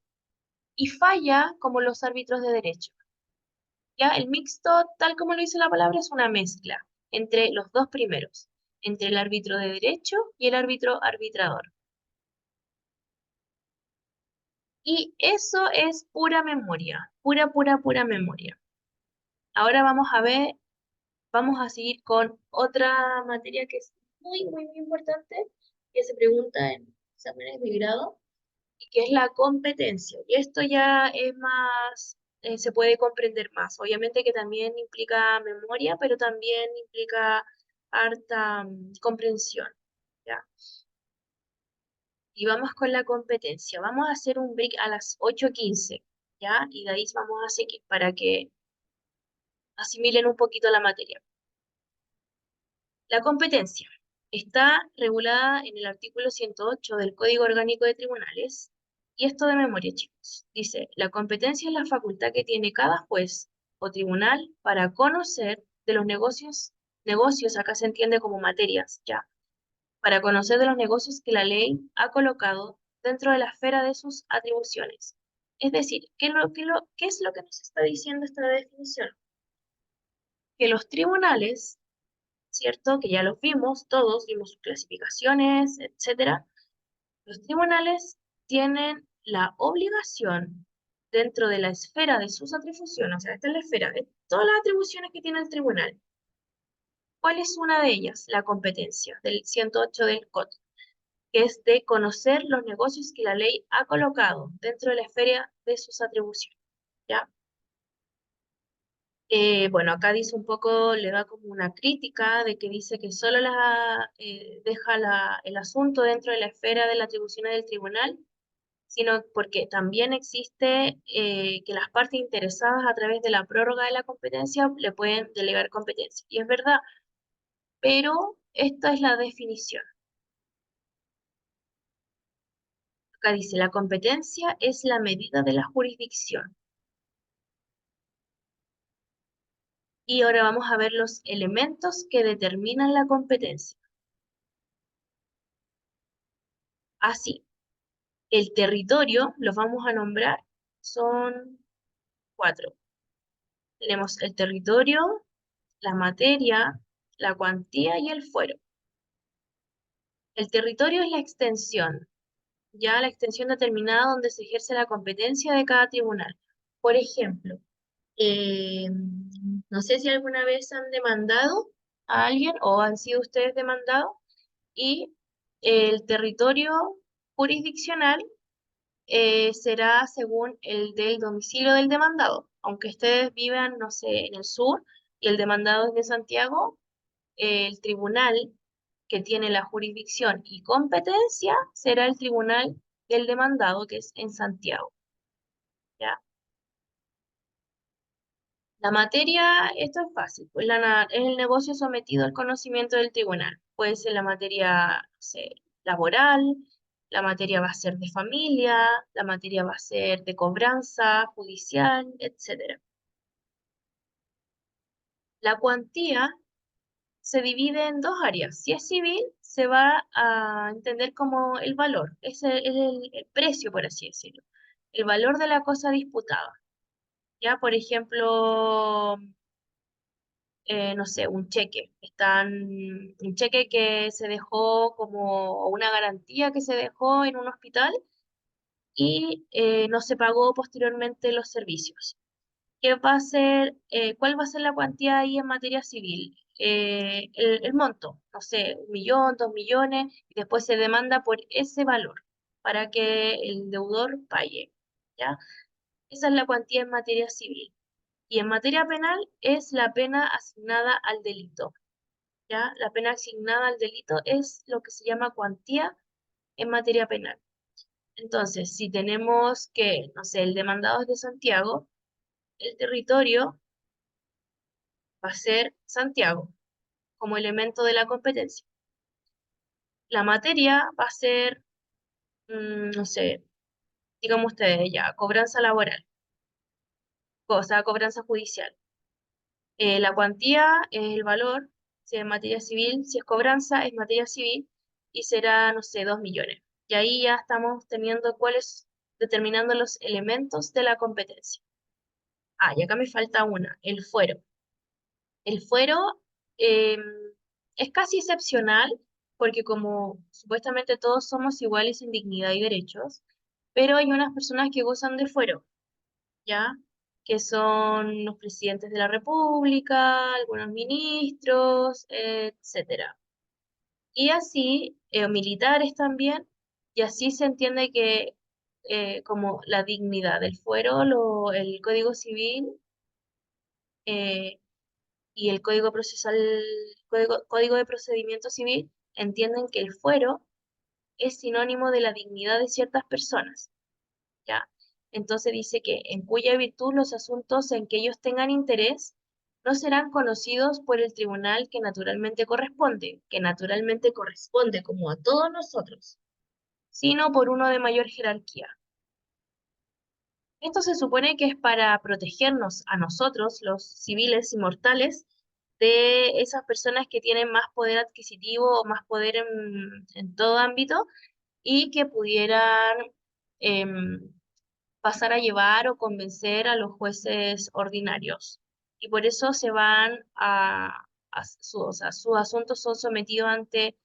y falla como los árbitros de derecho. ¿Ya? El mixto, tal como lo dice la palabra, es una mezcla entre los dos primeros, entre el árbitro de derecho y el árbitro arbitrador. Y eso es pura memoria, pura memoria. Ahora vamos a seguir con otra materia que es muy importante, que se pregunta en exámenes de grado, y que es la competencia. Y esto ya es más, se puede comprender más. Obviamente que también implica memoria, pero también implica harta comprensión, ¿ya? Y vamos con la competencia. Vamos a hacer un break a las 8:15, ¿ya? Y de ahí vamos a seguir para que asimilen un poquito la materia. La competencia está regulada en el artículo 108 del Código Orgánico de Tribunales. Y esto de memoria, chicos. Dice, la competencia es la facultad que tiene cada juez o tribunal para conocer de los negocios acá se entiende como materias, ¿ya? Para conocer de los negocios que la ley ha colocado dentro de la esfera de sus atribuciones. Es decir, ¿qué es lo que nos está diciendo esta definición? Que los tribunales, ¿cierto? Que ya los vimos, todos vimos sus clasificaciones, etcétera. Los tribunales tienen la obligación dentro de la esfera de sus atribuciones, o sea, esta es la esfera de todas las atribuciones que tiene el tribunal. ¿Cuál es una de ellas? La competencia del 108 del COT. que es de conocer los negocios que la ley ha colocado dentro de la esfera de sus atribuciones, ¿ya? Bueno, acá dice un poco, le da como una crítica de que dice que solo deja el asunto dentro de la esfera de las atribuciones del tribunal, sino porque también existe que las partes interesadas a través de la prórroga de la competencia le pueden delegar competencia. Y es verdad, pero esta es la definición. Acá dice, la competencia es la medida de la jurisdicción. Y ahora vamos a ver los elementos que determinan la competencia. Así, el territorio, los vamos a nombrar, son 4. Tenemos el territorio, la materia, la cuantía y el fuero. El territorio es la extensión, ya la extensión determinada donde se ejerce la competencia de cada tribunal. Por ejemplo, eh, no sé si alguna vez han demandado a alguien o han sido ustedes demandados y el territorio jurisdiccional será según el del domicilio del demandado. Aunque ustedes vivan, no sé, en el sur y el demandado es de Santiago, el tribunal que tiene la jurisdicción y competencia será el tribunal del demandado, que es en Santiago, ¿ya? La materia, esto es fácil, pues es el negocio sometido al conocimiento del tribunal. Puede ser la materia, no sé, laboral, la materia va a ser de familia, la materia va a ser de cobranza, judicial, etc. La cuantía se divide en dos áreas. Si es civil, se va a entender como el valor, es el precio, por así decirlo, el valor de la cosa disputada. Ya, por ejemplo, no sé, un cheque. Un cheque que se dejó como una garantía que se dejó en un hospital y no se pagó posteriormente los servicios. ¿Qué va a ser, cuál va a ser la cuantía ahí en materia civil? El monto, no sé, 1.000.000, 2.000.000, y después se demanda por ese valor para que el deudor pague, ¿ya? Esa es la cuantía en materia civil. Y en materia penal es la pena asignada al delito, ¿ya? La pena asignada al delito es lo que se llama cuantía en materia penal. Entonces, si tenemos que, no sé, el demandado es de Santiago, el territorio va a ser Santiago como elemento de la competencia. La materia va a ser, no sé, digamos ustedes ya, cobranza laboral, o sea, cobranza judicial. La cuantía es el valor, si es materia civil, si es cobranza, es materia civil, y será, no sé, 2.000.000. Y ahí ya estamos teniendo determinando los elementos de la competencia. Ah, y acá me falta una, el fuero. El fuero eh, es casi excepcional porque como supuestamente todos somos iguales en dignidad y derechos, pero hay unas personas que gozan de fuero, ¿ya? Que son los presidentes de la República, algunos ministros, etcétera. Y así, militares también, y así se entiende que como la dignidad del fuero, el Código Civil eh, y el Código de Procedimiento Civil entienden que el fuero es sinónimo de la dignidad de ciertas personas, ¿ya? Entonces dice que en cuya virtud los asuntos en que ellos tengan interés no serán conocidos por el tribunal que naturalmente corresponde como a todos nosotros, sino por uno de mayor jerarquía. Esto se supone que es para protegernos a nosotros, los civiles y mortales, de esas personas que tienen más poder adquisitivo o más poder en todo ámbito y que pudieran em, pasar a llevar o convencer a los jueces ordinarios. Y por eso se van o sea, sus asuntos son sometidos ante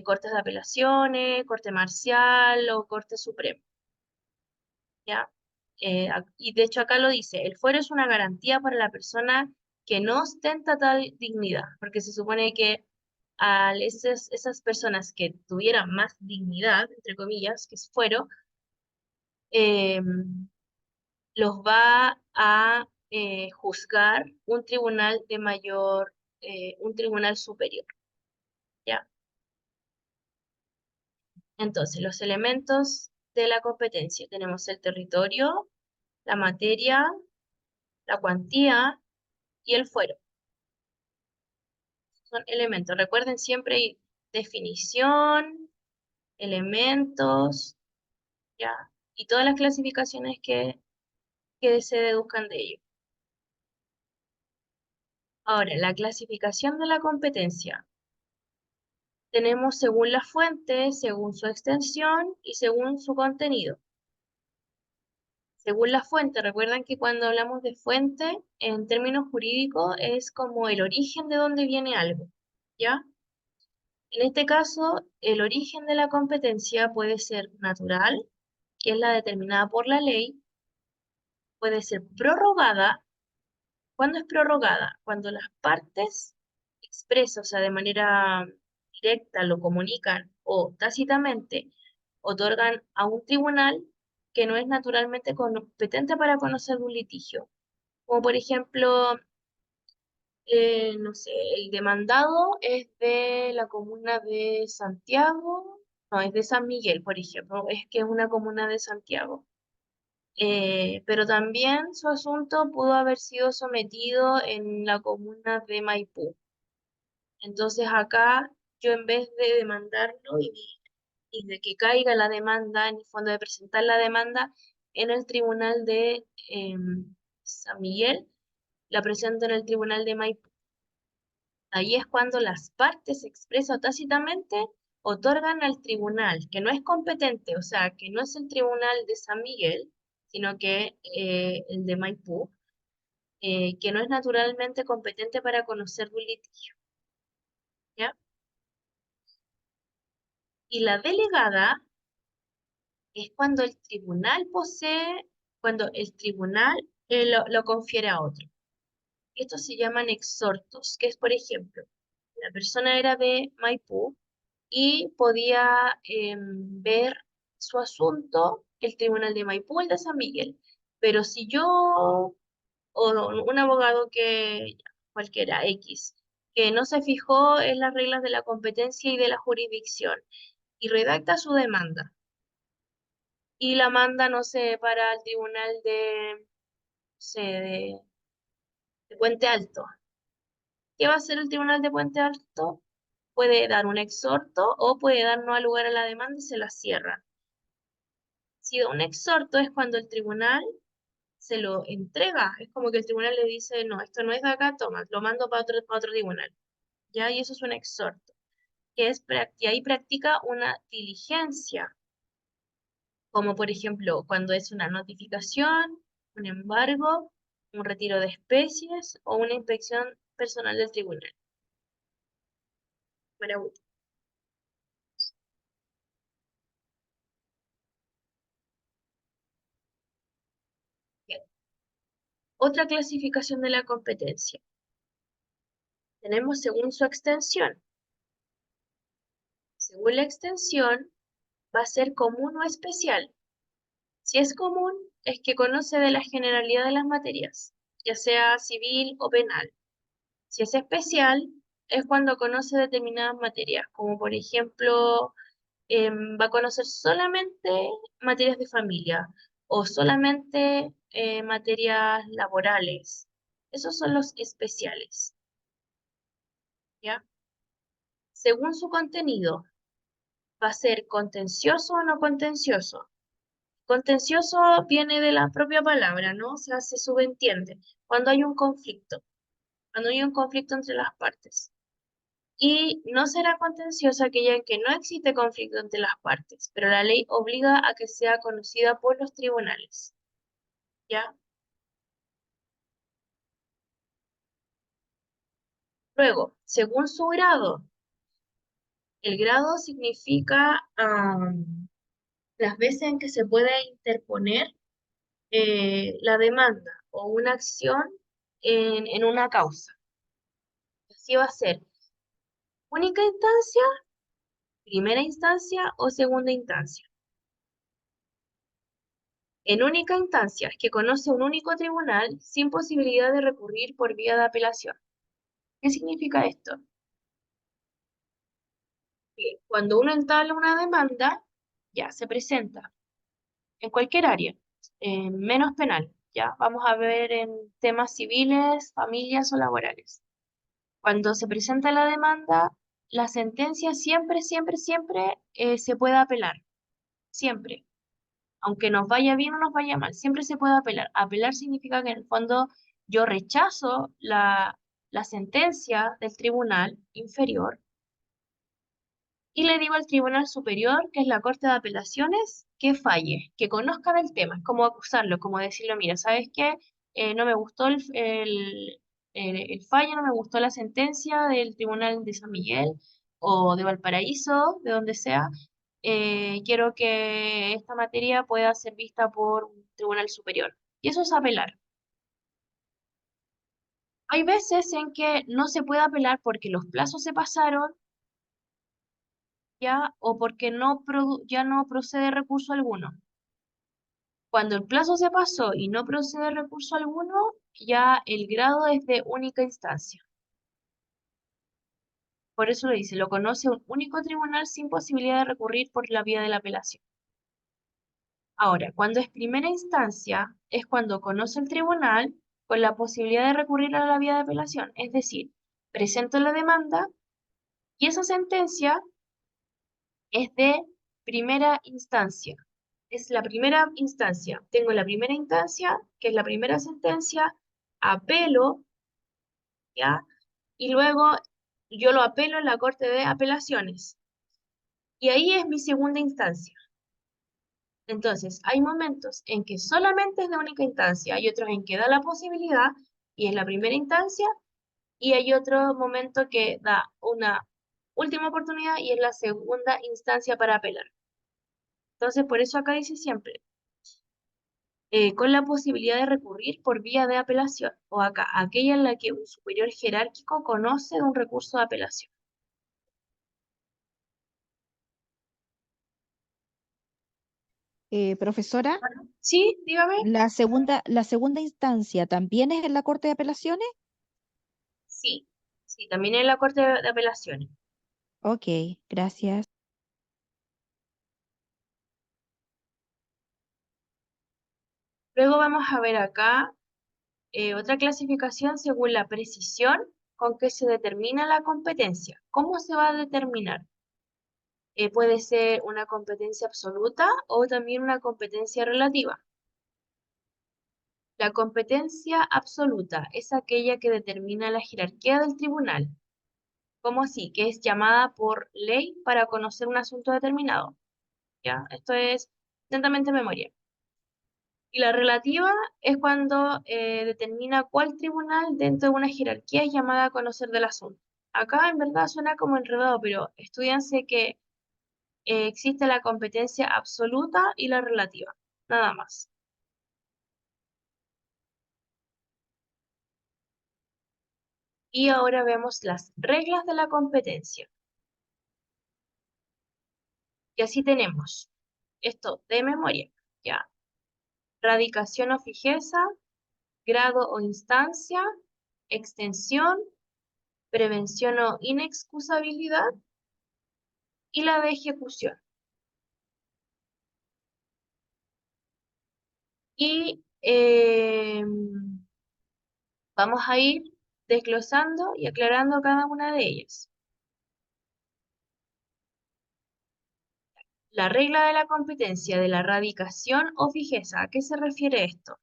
cortes de apelaciones, corte marcial o corte suprema, ¿ya? Y de hecho acá lo dice, el fuero es una garantía para la persona que no ostenta tal dignidad, porque se supone que esas personas que tuvieran más dignidad, entre comillas, que es fuero, los va a juzgar un tribunal de mayor, un tribunal superior, ¿ya? Entonces, los elementos de la competencia. Tenemos el territorio, la materia, la cuantía y el fuero. Son elementos. Recuerden siempre hay definición, elementos, ¿ya? Y todas las clasificaciones que se deduzcan de ello. Ahora, la clasificación de la competencia. Tenemos según la fuente, según su extensión y según su contenido. Según la fuente, recuerdan que cuando hablamos de fuente, en términos jurídicos, es como el origen de dónde viene algo, ¿ya? En este caso, el origen de la competencia puede ser natural, que es la determinada por la ley, puede ser prorrogada. ¿Cuándo es prorrogada? Cuando las partes expresas, o sea, de manera directa, lo comunican o tácitamente otorgan a un tribunal que no es naturalmente competente para conocer un litigio. Como por ejemplo, no sé, el demandado es de la comuna de Santiago, no, es de San Miguel, por ejemplo, es que es una comuna de Santiago. Pero también su asunto pudo haber sido sometido en la comuna de Maipú. Entonces acá yo en vez de demandarlo y de que caiga la demanda, en el fondo de presentar la demanda en el tribunal de San Miguel, la presento en el tribunal de Maipú. Ahí es cuando las partes expresa o tácitamente otorgan al tribunal, que no es competente, o sea, que no es el tribunal de San Miguel, sino que el de Maipú, que no es naturalmente competente para conocer un litigio, ¿ya? Y la delegada es cuando el tribunal cuando el tribunal lo confiere a otro. Y estos se llaman exhortos, que es, por ejemplo, la persona era de Maipú y podía ver su asunto el tribunal de Maipú o el de San Miguel. Pero si yo, o un abogado que, cualquiera, X, que no se fijó en las reglas de la competencia y de la jurisdicción y redacta su demanda y la manda, no sé, para el tribunal no sé, de Puente Alto. ¿Qué va a hacer el tribunal de Puente Alto? Puede dar un exhorto o puede dar no al lugar a la demanda y se la cierra. Si da un exhorto es cuando el tribunal se lo entrega. Es como que el tribunal le dice, no, esto no es de acá, toma, lo mando para otro tribunal. ¿Ya? Y eso es un exhorto. Y ahí practica una diligencia, como por ejemplo cuando es una notificación, un embargo, un retiro de especies o una inspección personal del tribunal. Para útil. Bien. Otra clasificación de la competencia. Tenemos según su extensión. Según la extensión, va a ser común o especial. Si es común, es que conoce de la generalidad de las materias, ya sea civil o penal. Si es especial, es cuando conoce determinadas materias, como por ejemplo, va a conocer solamente materias de familia o solamente materias laborales. Esos son los especiales, ¿ya? Según su contenido, va a ser contencioso o no contencioso. Contencioso viene de la propia palabra, ¿no? O sea, se subentiende cuando hay un conflicto, cuando hay un conflicto entre las partes. Y no será contencioso aquella en que no existe conflicto entre las partes, pero la ley obliga a que sea conocida por los tribunales. ¿Ya? Luego, según su grado, el grado significa las veces en que se puede interponer la demanda o una acción en una causa. Así va a ser única instancia, primera instancia o segunda instancia. En única instancia, que conoce un único tribunal sin posibilidad de recurrir por vía de apelación. ¿Qué significa esto? Que cuando uno entabla una demanda, ya se presenta en cualquier área, menos penal, ya vamos a ver en temas civiles, familias o laborales. Cuando se presenta la demanda, la sentencia siempre, siempre, siempre se puede apelar, siempre. Aunque nos vaya bien o nos vaya mal, siempre se puede apelar. Apelar significa que en el fondo yo rechazo la sentencia del tribunal inferior y le digo al tribunal superior, que es la Corte de Apelaciones, que falle, que conozca del tema. Es como acusarlo, como decirlo, mira, ¿sabes qué? No me gustó el fallo, no me gustó la sentencia del Tribunal de San Miguel o de Valparaíso, de donde sea. Quiero que esta materia pueda ser vista por un tribunal superior. Y eso es apelar. Hay veces en que no se puede apelar porque los plazos se pasaron ya o porque ya no procede recurso alguno. Cuando el plazo se pasó y no procede recurso alguno, ya el grado es de única instancia. Por eso lo dice, lo conoce un único tribunal sin posibilidad de recurrir por la vía de la apelación. Ahora, cuando es primera instancia, es cuando conoce el tribunal con la posibilidad de recurrir a la vía de apelación. Es decir, presento la demanda y esa sentencia es de primera instancia. Es la primera instancia. Tengo la primera instancia, que es la primera sentencia, apelo, ¿ya? Y luego yo lo apelo en la Corte de Apelaciones. Y ahí es mi segunda instancia. Entonces, hay momentos en que solamente es de única instancia, hay otros en que da la posibilidad y es la primera instancia, y hay otro momento que da una última oportunidad y es la segunda instancia para apelar. Entonces, por eso acá dice siempre, con la posibilidad de recurrir por vía de apelación, o acá, aquella en la que un superior jerárquico conoce de un recurso de apelación. Profesora, Sí, dígame. la segunda instancia también es en la Corte de Apelaciones. Sí, sí, también en la Corte de Apelaciones. Ok, gracias. Luego vamos a ver acá otra clasificación según la precisión con que se determina la competencia. ¿Cómo se va a determinar? Puede ser una competencia absoluta o también una competencia relativa. La competencia absoluta es aquella que determina la jerarquía del tribunal, como así, que es llamada por ley para conocer un asunto determinado. ¿Ya? Esto es lentamente memoria. Y la relativa es cuando determina cuál tribunal dentro de una jerarquía es llamada a conocer del asunto. Acá en verdad suena como enredado, pero estudianse que existe la competencia absoluta y la relativa, nada más. Y ahora vemos las reglas de la competencia. Y así tenemos esto de memoria, ¿ya? Radicación o fijeza, grado o instancia, extensión, prevención o inexcusabilidad y la de ejecución. Y vamos a ir desglosando y aclarando cada una de ellas. La regla de la competencia de la radicación o fijeza, ¿a qué se refiere esto?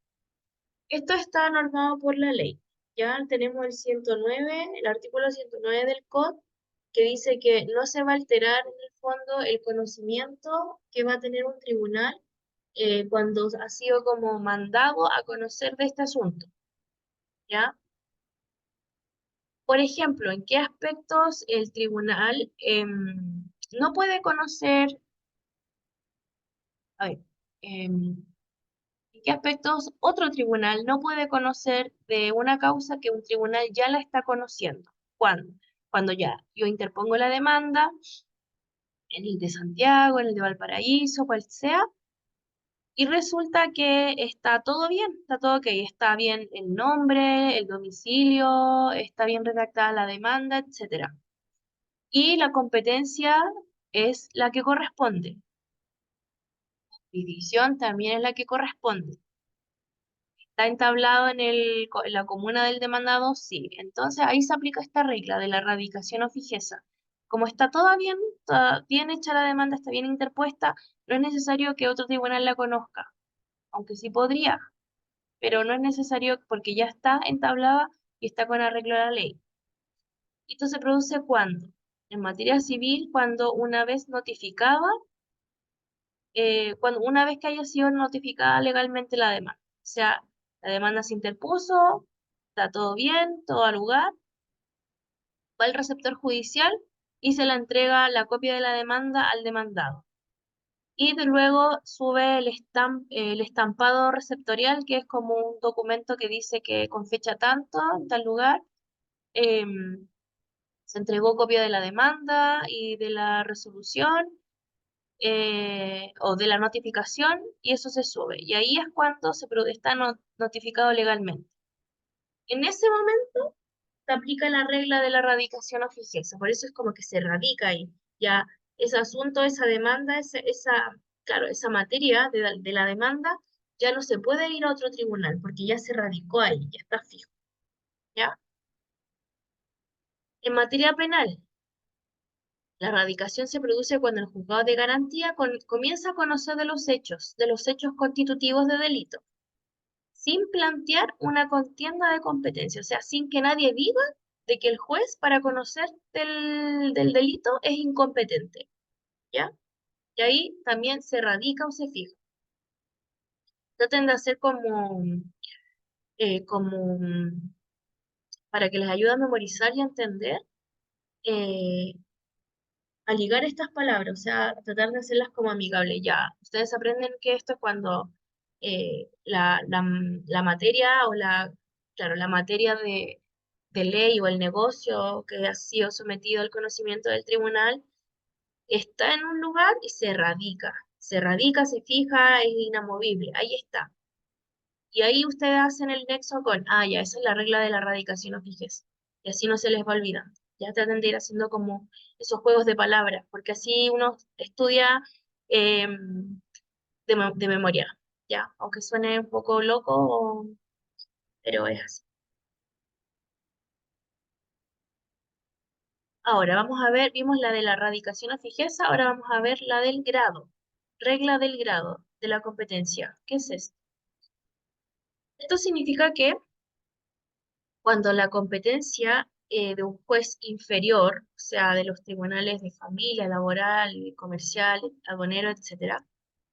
Esto está normado por la ley. Ya tenemos el 109, el artículo 109 del COD, que dice que no se va a alterar en el fondo el conocimiento que va a tener un tribunal cuando ha sido como mandado a conocer de este asunto. ¿Ya? Por ejemplo, ¿en qué aspectos el tribunal no puede conocer, a ver, en qué aspectos otro tribunal no puede conocer de una causa que un tribunal ya la está conociendo? ¿Cuándo? cuando ya yo interpongo la demanda, en el de Santiago, en el de Valparaíso, cual sea, y resulta que está todo bien, está todo ok, está bien el nombre, el domicilio, está bien redactada la demanda, etcétera. Y la competencia es la que corresponde. La jurisdicción también es la que corresponde. ¿Está entablado en la comuna del demandado? Sí. Entonces ahí se aplica esta regla de la radicación o fijeza. Como está toda bien hecha la demanda, está bien interpuesta, no es necesario que otro tribunal la conozca, aunque sí podría, pero no es necesario porque ya está entablada y está con arreglo a la ley. Esto se produce cuando, en materia civil, cuando una vez notificada, cuando una vez que haya sido notificada legalmente la demanda. O sea, la demanda se interpuso, está todo bien, todo al lugar, va al receptor judicial y se la entrega la copia de la demanda al demandado. Y de luego sube el estampado receptorial, que es como un documento que dice que con fecha tanto, en tal lugar, se entregó copia de la demanda y de la resolución o de la notificación y eso se sube. Y ahí es cuando está notificado legalmente. En ese momento se aplica la regla de la radicación o fijeza, por eso es como que se radica ahí. Ya ese asunto, esa demanda, claro, esa materia de la demanda ya no se puede ir a otro tribunal porque ya se radicó ahí, ya está fijo. ¿Ya? En materia penal, la radicación se produce cuando el juzgado de garantía comienza a conocer de los hechos constitutivos de delito, sin plantear una contienda de competencia, o sea, sin que nadie diga de que el juez para conocer del delito es incompetente, ¿ya? Y ahí también se radica o se fija. Traten de hacer como para que les ayude a memorizar y a entender, eh, a ligar estas palabras, o sea, tratar de hacerlas como amigables. Ya, ustedes aprenden que esto es cuando la materia claro, la materia de ley o el negocio que ha sido sometido al conocimiento del tribunal está en un lugar y se radica, se fija, es inamovible, ahí está. Y ahí ustedes hacen el nexo con, ya, esa es la regla de la radicación o fijeza. Y así no se les va olvidando. Ya traten de ir haciendo como esos juegos de palabras, porque así uno estudia de memoria, ¿ya? Aunque suene un poco loco, pero es así. Ahora vamos a ver, vimos la de la radicación o fijeza, ahora vamos a ver la del grado. Regla del grado de la competencia. ¿Qué es esto? Esto significa que cuando la competencia de un juez inferior, o sea, de los tribunales de familia, laboral, comercial, aduanero, etcétera,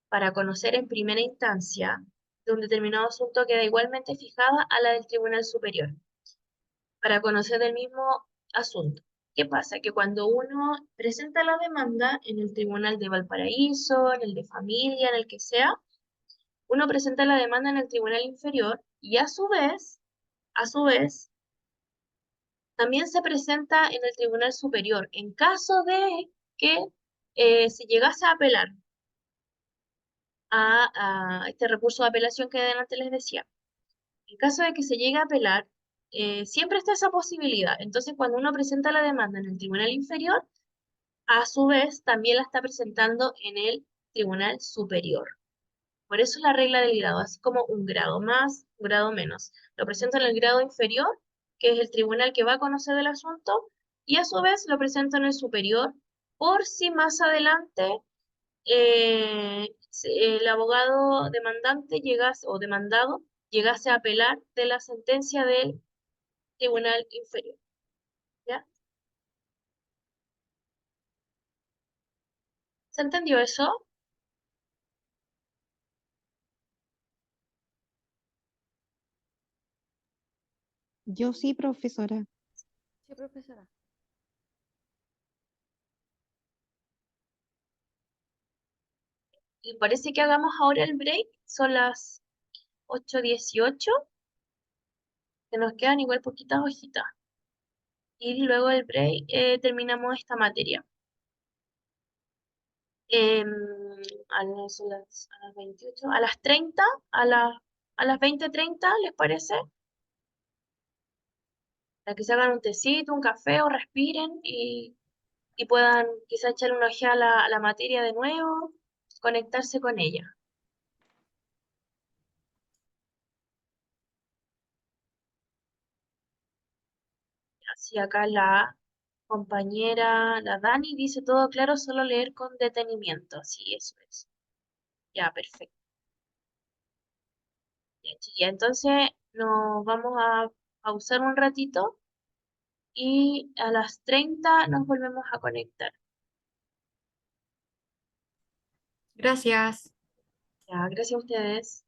para conocer en primera instancia de un determinado asunto queda igualmente fijada a la del tribunal superior, para conocer del mismo asunto. ¿Qué pasa? Que cuando uno presenta la demanda en el tribunal de Valparaíso, en el de familia, en el que sea, uno presenta la demanda en el tribunal inferior y a su vez, también se presenta en el Tribunal Superior en caso de que se llegase a apelar a este recurso de apelación que adelante les decía. En caso de que se llegue a apelar, siempre está esa posibilidad. Entonces, cuando uno presenta la demanda en el Tribunal Inferior, a su vez también la está presentando en el Tribunal Superior. Por eso es la regla del grado, así como un grado más, un grado menos. Lo presento en el grado inferior, que es el tribunal que va a conocer el asunto, y a su vez lo presento en el superior, por si más adelante el abogado demandante llegase, o demandado llegase a apelar de la sentencia del tribunal inferior. ¿Ya? ¿Se entendió eso? Yo sí, profesora. Sí, profesora. ¿Les parece que hagamos ahora el break? Son las 8:18. Que nos quedan igual poquitas hojitas. y luego del break terminamos esta materia. Em, a las 28, a las 30, a las 20:30, ¿les parece? Para que se hagan un tecito, un café o respiren y puedan quizá echar una ojeada a la materia de nuevo, conectarse con ella. Así acá la compañera, la Dani, dice todo claro, solo leer con detenimiento. Sí, eso es. Ya, perfecto. Ya, chiquilla, entonces nos vamos a pausar un ratito y a las 30 nos volvemos a conectar. Gracias. Ya, gracias a ustedes.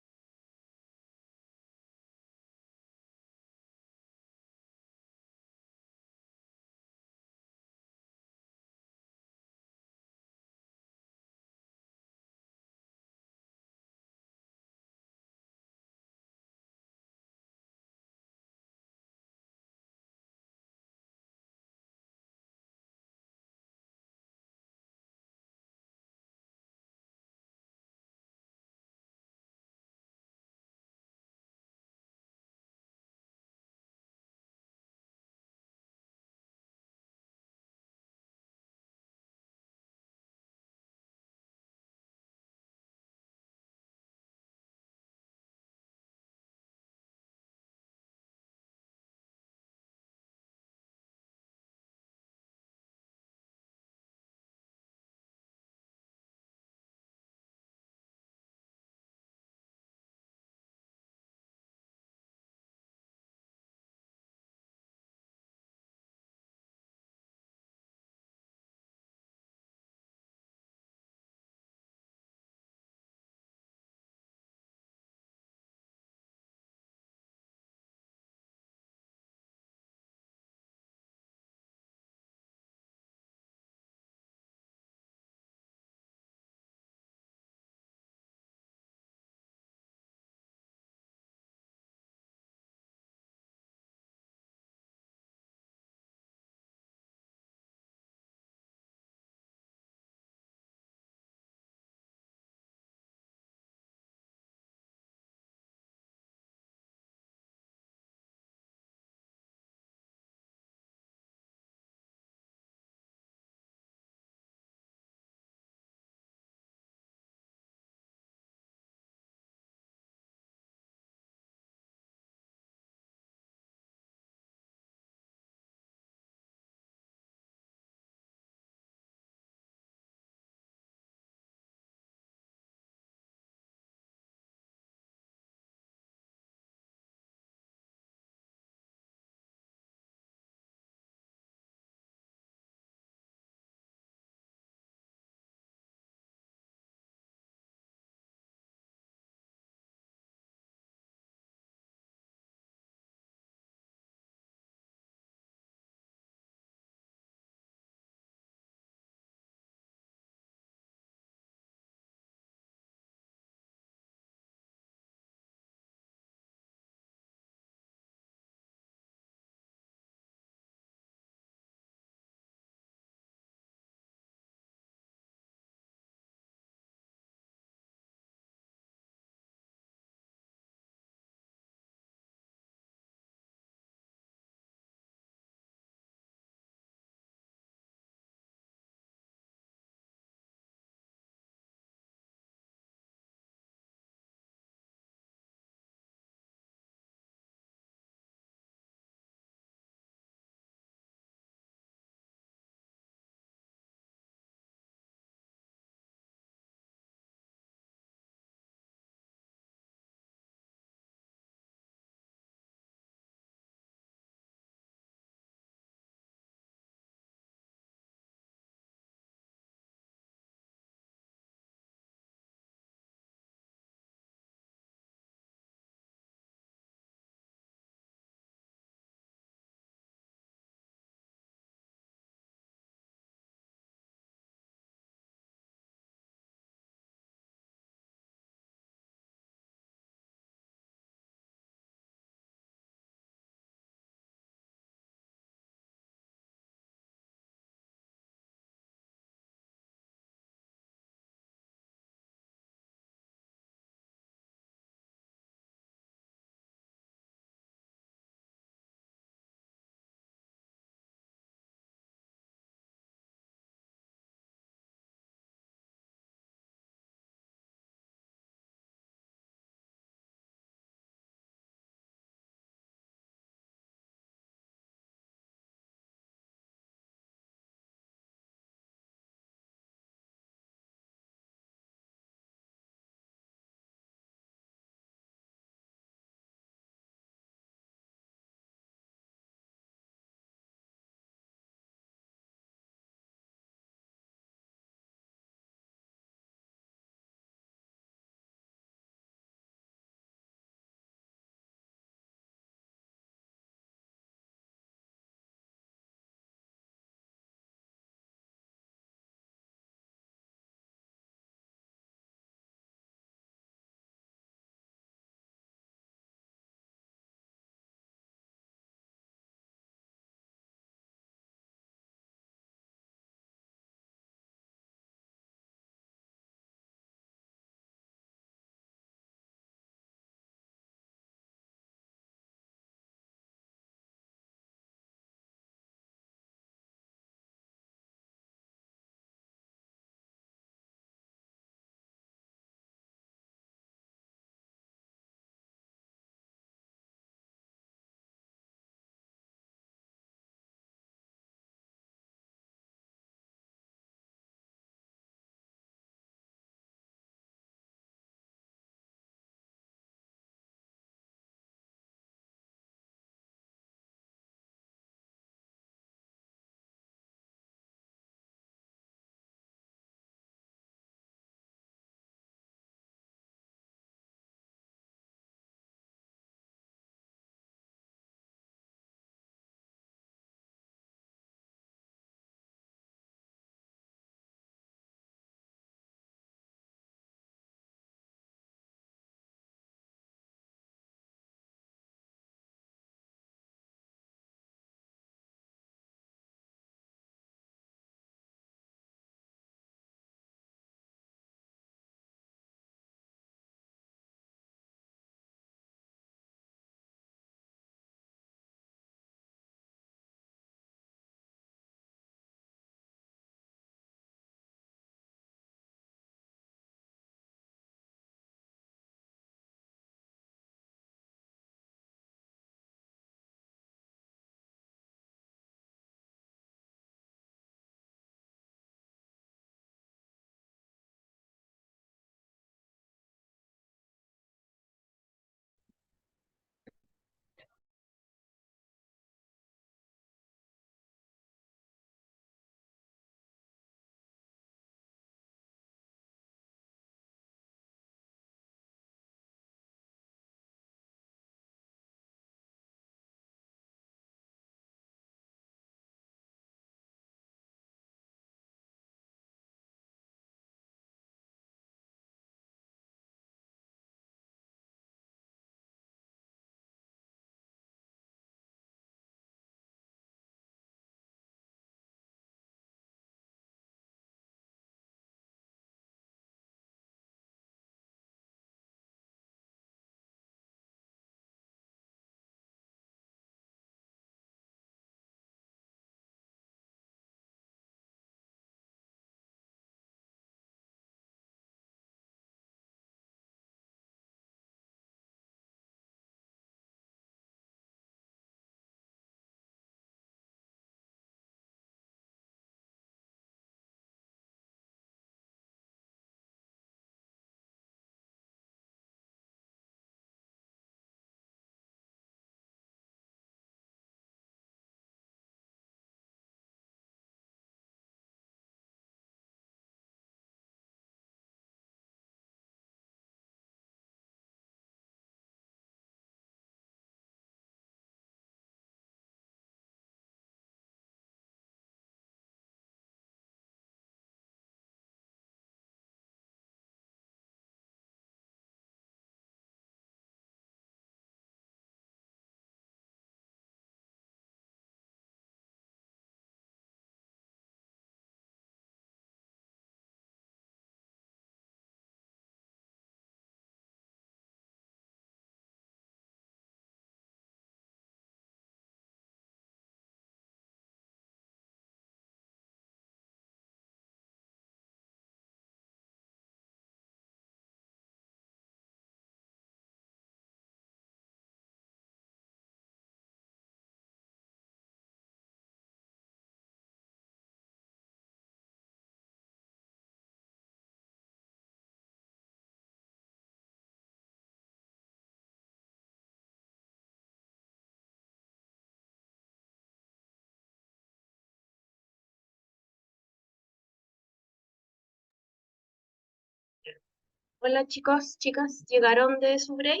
Hola chicos, chicas, ¿llegaron de su break?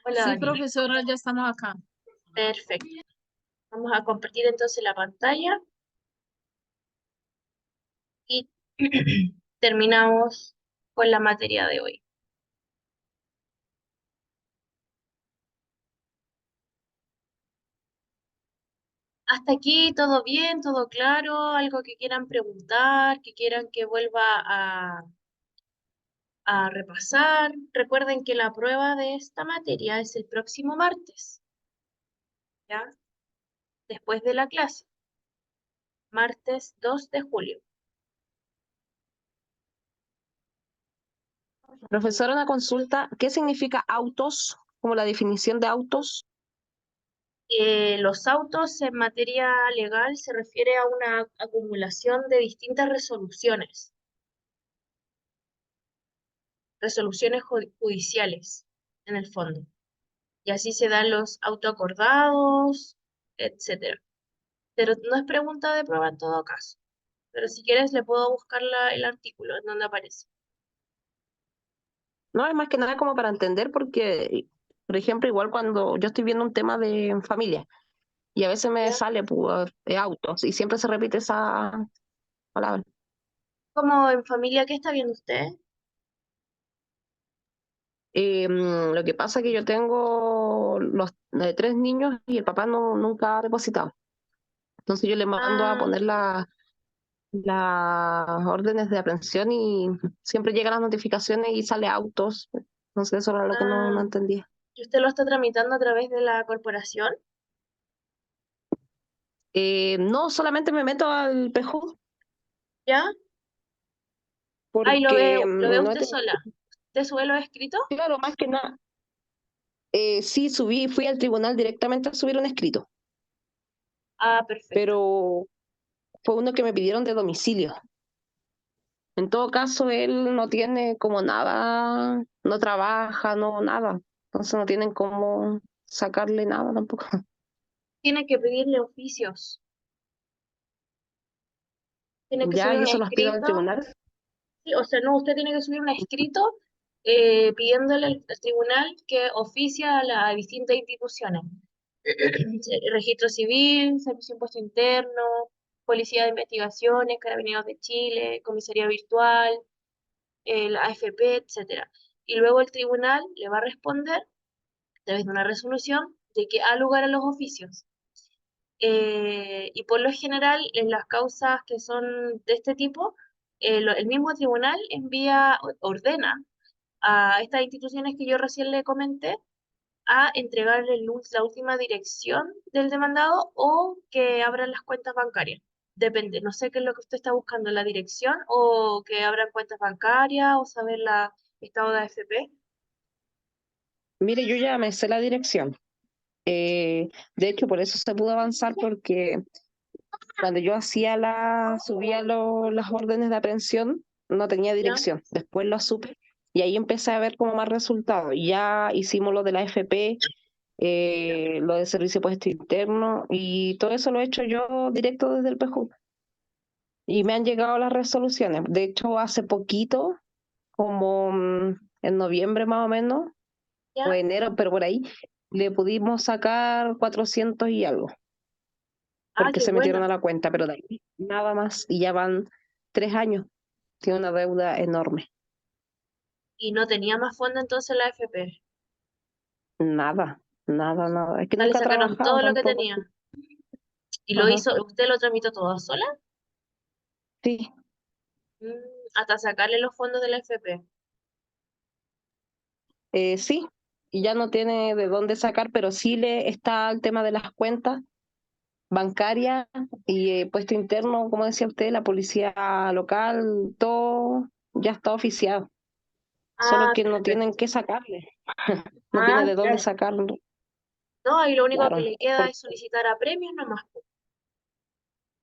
Hola, Sí, Dani. profesora, ya estamos acá. Perfecto. Vamos a compartir entonces la pantalla y terminamos con la materia de hoy. Hasta aquí todo bien, todo claro, algo que quieran preguntar, que quieran que vuelva a repasar. Recuerden que la prueba de esta materia es el próximo martes, ¿ya? Después de la clase, martes 2 de julio. Profesora, una consulta, ¿qué significa autos? Como la definición de autos. Los autos en materia legal se refiere a una acumulación de distintas resoluciones judiciales en el fondo. Y así se dan los autoacordados, etcétera. Pero no es pregunta de prueba en todo caso. Pero si quieres le puedo buscar el artículo en donde aparece. No, es más que nada como para entender porque, por ejemplo, igual cuando yo estoy viendo un tema de familia y a veces me ¿Ya? sale pues, autos y siempre se repite esa palabra. Como en familia, ¿qué está viendo usted? Lo que pasa es que yo tengo los 3 niños y el papá nunca ha depositado. Entonces yo le mando a Ah, poner las órdenes de aprehensión y siempre llegan las notificaciones y sale autos. Entonces eso era lo que no ah, entendía. ¿y usted lo está tramitando a través de la corporación? No, solamente me meto al PJ ¿Ya? Ahí porque lo ve no he usted tenido, sola. ¿Usted sube los escritos? claro, más que nada. Sí, fui al tribunal directamente a subir un escrito, Ah, perfecto. pero fue uno que me pidieron de domicilio. En todo caso, él no tiene como nada, no trabaja, no nada. Entonces no tienen cómo sacarle nada tampoco. Tiene que pedirle oficios. Tiene que Ya, subir y un eso los pido al escrito. tribunal. Sí, o sea, no, usted tiene que subir un escrito pidiéndole al tribunal que oficia a las distintas instituciones. Registro civil, Servicio de Impuesto Interno, Policía de Investigaciones, Carabineros de Chile, Comisaría Virtual, el AFP, etcétera. Y luego el tribunal le va a responder a través de una resolución de que ha lugar a los oficios. Y por lo general, en las causas que son de este tipo, el mismo tribunal ordena a estas instituciones que yo recién le comenté a entregarle la última dirección del demandado o que abran las cuentas bancarias. Depende, no sé qué es lo que usted está buscando, la dirección o que abran cuentas bancarias o saber la estado de AFP. Mire, yo ya me sé la dirección. De hecho, por eso se pudo avanzar, porque cuando yo subía las órdenes de aprehensión, no tenía ¿Ya? dirección. Después lo supe y ahí empecé a ver como más resultados. Y ya hicimos lo de la FP, lo de servicio puesto interno y todo eso lo he hecho yo directo desde el PJ. Y me han llegado las resoluciones. De hecho, hace poquito, como en noviembre más o menos, o ¿Ya? enero, pero por ahí, le pudimos sacar 400 y algo, Ah, porque qué se metieron bueno. a la cuenta, pero de ahí nada más, y ya van 3 años, tiene una deuda enorme. Y no tenía más fondo entonces la AFP. Nada, nada, nada. Es que Ah, le nunca ha sacaron trabajado todo lo que tampoco. tenía. ¿Y lo Ajá, hizo, usted lo tramitó todo sola? sí. Mm, hasta sacarle los fondos de la AFP. Sí, y ya no tiene de dónde sacar, pero sí le está el tema de las cuentas bancarias y puesto interno, como decía usted, la policía local, todo ya está oficiado. Solo Ah, que no perfecto. tienen que sacarle, no tiene Ah, de dónde claro. sacarlo. No, ahí lo único que Claro, le queda es solicitar a premios nomás, po.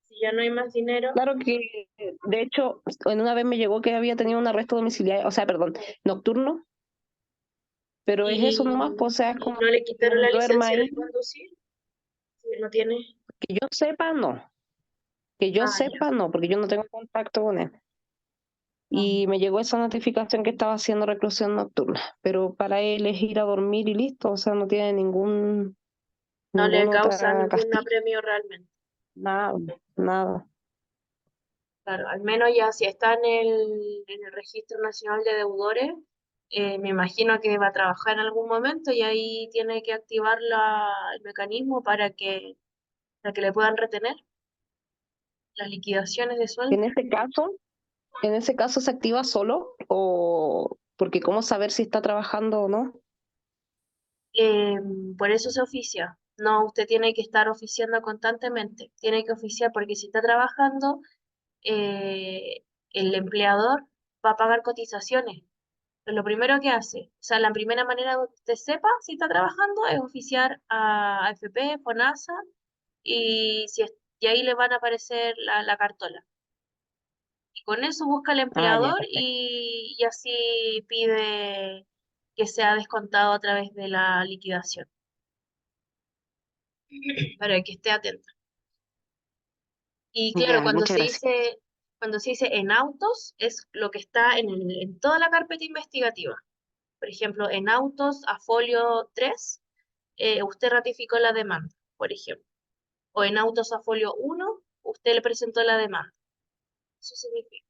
Si ya no hay más dinero. claro que de hecho en una vez me llegó que había tenido un arresto domiciliario, o sea, perdón, nocturno, pero es eso nomás, pues, o sea, es Y como no le que quitaron la duerma licencia ahí. de conducir. Si no tiene. Que yo sepa, no. Que yo Ah, ya. sepa, no, porque yo no tengo contacto con él. Y me llegó esa notificación que estaba haciendo reclusión nocturna, pero para él es ir a dormir y listo, o sea, no tiene No le ningún causa otra ningún castigo, apremio realmente. nada, nada. Claro, al menos ya si está en el Registro Nacional de Deudores, me imagino que va a trabajar en algún momento y ahí tiene que activar el mecanismo para que le puedan retener las liquidaciones de sueldo. En ese caso se activa solo o porque cómo saber si está trabajando o no. Eh, por eso se oficia. No, usted tiene que estar oficiando constantemente. Tiene que oficiar porque si está trabajando, el empleador va a pagar cotizaciones. Es lo primero que hace. O sea, la primera manera de que usted sepa si está trabajando es oficiar a AFP, FONASA y ahí le van a aparecer la cartola. Y con eso busca al Ah, ya, empleador perfecto. y así pide que sea descontado a través de la liquidación, para que esté atento. Y claro, Ya, muchas gracias. cuando se dice en autos, es lo que está en toda la carpeta investigativa. Por ejemplo, en autos a folio 3, usted ratificó la demanda, por ejemplo. O en autos a folio 1, usted le presentó la demanda. Eso significa.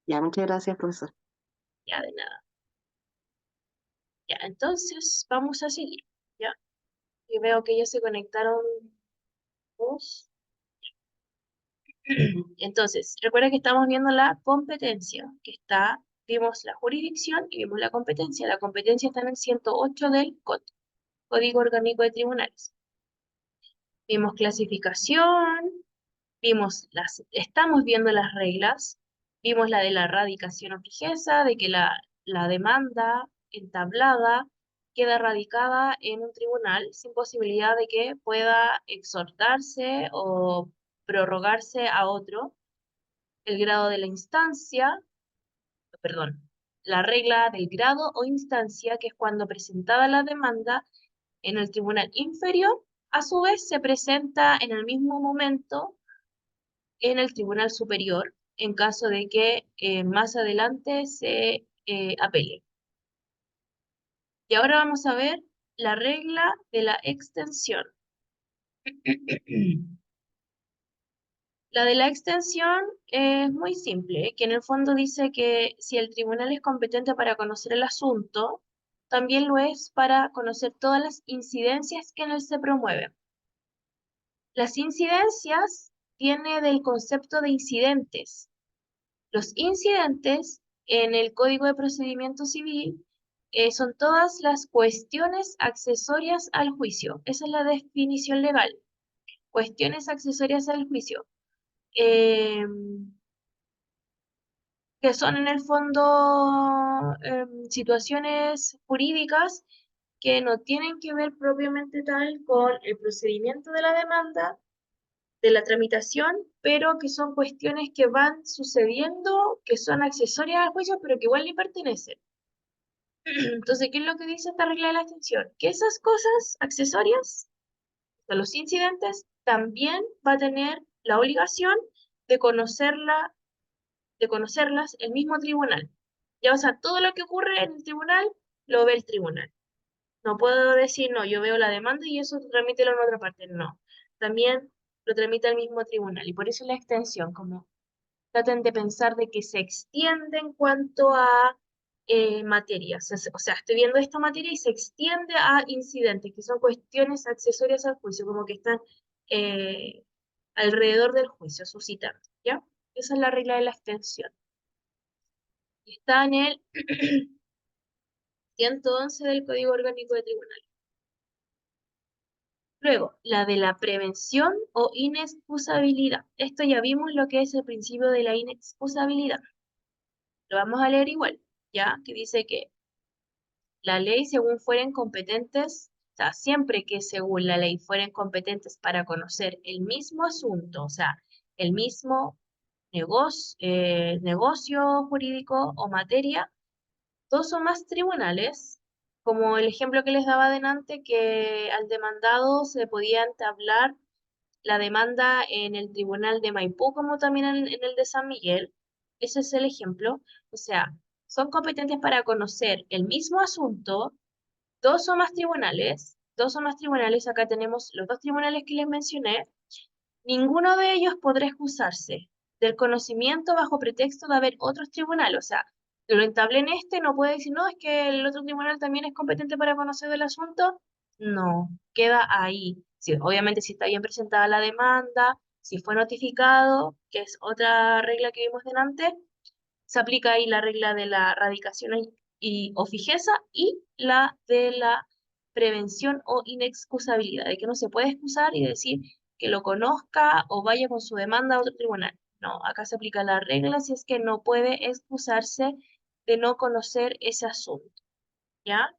Ya, muchas gracias, profesor. Ya, de nada. Ya, entonces vamos a seguir. Ya, y veo que ya se conectaron dos. Entonces, recuerda que estamos viendo la competencia, vimos la jurisdicción y vimos la competencia. La competencia está en el 108 del Código Orgánico de Tribunales. Vimos clasificación, estamos viendo las reglas, vimos la de la radicación o fijeza, de que la demanda entablada queda radicada en un tribunal sin posibilidad de que pueda exhortarse o prorrogarse a otro. El grado de la instancia, perdón, la regla del grado o instancia, que es cuando presentada la demanda en el tribunal inferior, a su vez se presenta en el mismo momento en el tribunal superior, en caso de que más adelante se apele. Y ahora vamos a ver la regla de la extensión. La de la extensión es muy simple, que en el fondo dice que si el tribunal es competente para conocer el asunto, también lo es para conocer todas las incidencias que en él se promueven. Las incidencias viene del concepto de incidentes. Los incidentes en el Código de Procedimiento Civil son todas las cuestiones accesorias al juicio. Esa es la definición legal. Cuestiones accesorias al juicio. Que son en el fondo situaciones jurídicas que no tienen que ver propiamente tal con el procedimiento de la demanda, de la tramitación, pero que son cuestiones que van sucediendo, que son accesorias al juicio, pero que igual le pertenecen. Entonces, ¿qué es lo que dice esta regla de la extensión? Que esas cosas accesorias, de los incidentes, también va a tener la obligación de de conocerlas el mismo tribunal. Ya, o sea, todo lo que ocurre en el tribunal lo ve el tribunal. No puedo decir, no, yo veo la demanda y eso tramítelo en otra parte. No. También lo tramita el mismo tribunal. Y por eso la extensión, como traten de pensar de que se extiende en cuanto a materias. O sea, estoy viendo esta materia y se extiende a incidentes, que son cuestiones accesorias al juicio, como que están eh, alrededor del juicio, suscitando. ¿Ya? Esa es la regla de la extensión. Y está en el 111 del Código Orgánico de Tribunales. Luego, la de la prevención o inexcusabilidad. Esto ya vimos lo que es el principio de la inexcusabilidad. Lo vamos a leer igual, ¿ya? Que dice que la ley, según fueren competentes, o sea, siempre que según la ley fueren competentes para conocer el mismo asunto, o sea, el mismo negocio jurídico o materia, dos o más tribunales como el ejemplo que les daba adelante, que al demandado se podía entablar la demanda en el tribunal de Maipú como también en el de San Miguel. Ese es el ejemplo. O sea, son competentes para conocer el mismo asunto, dos o más tribunales, acá tenemos los dos tribunales que les mencioné, ninguno de ellos podrá excusarse del conocimiento bajo pretexto de haber otros tribunales. O sea, lo entablé en este, no puede decir, no, es que el otro tribunal también es competente para conocer del asunto. No, queda ahí. Sí, obviamente si está bien presentada la demanda, si fue notificado, que es otra regla que vimos delante, se aplica ahí la regla de la radicación o fijeza y la de la prevención o inexcusabilidad, de que no se puede excusar y decir que lo conozca o vaya con su demanda a otro tribunal. No, acá se aplica la regla si es que no puede excusarse de no conocer ese asunto. ¿Ya?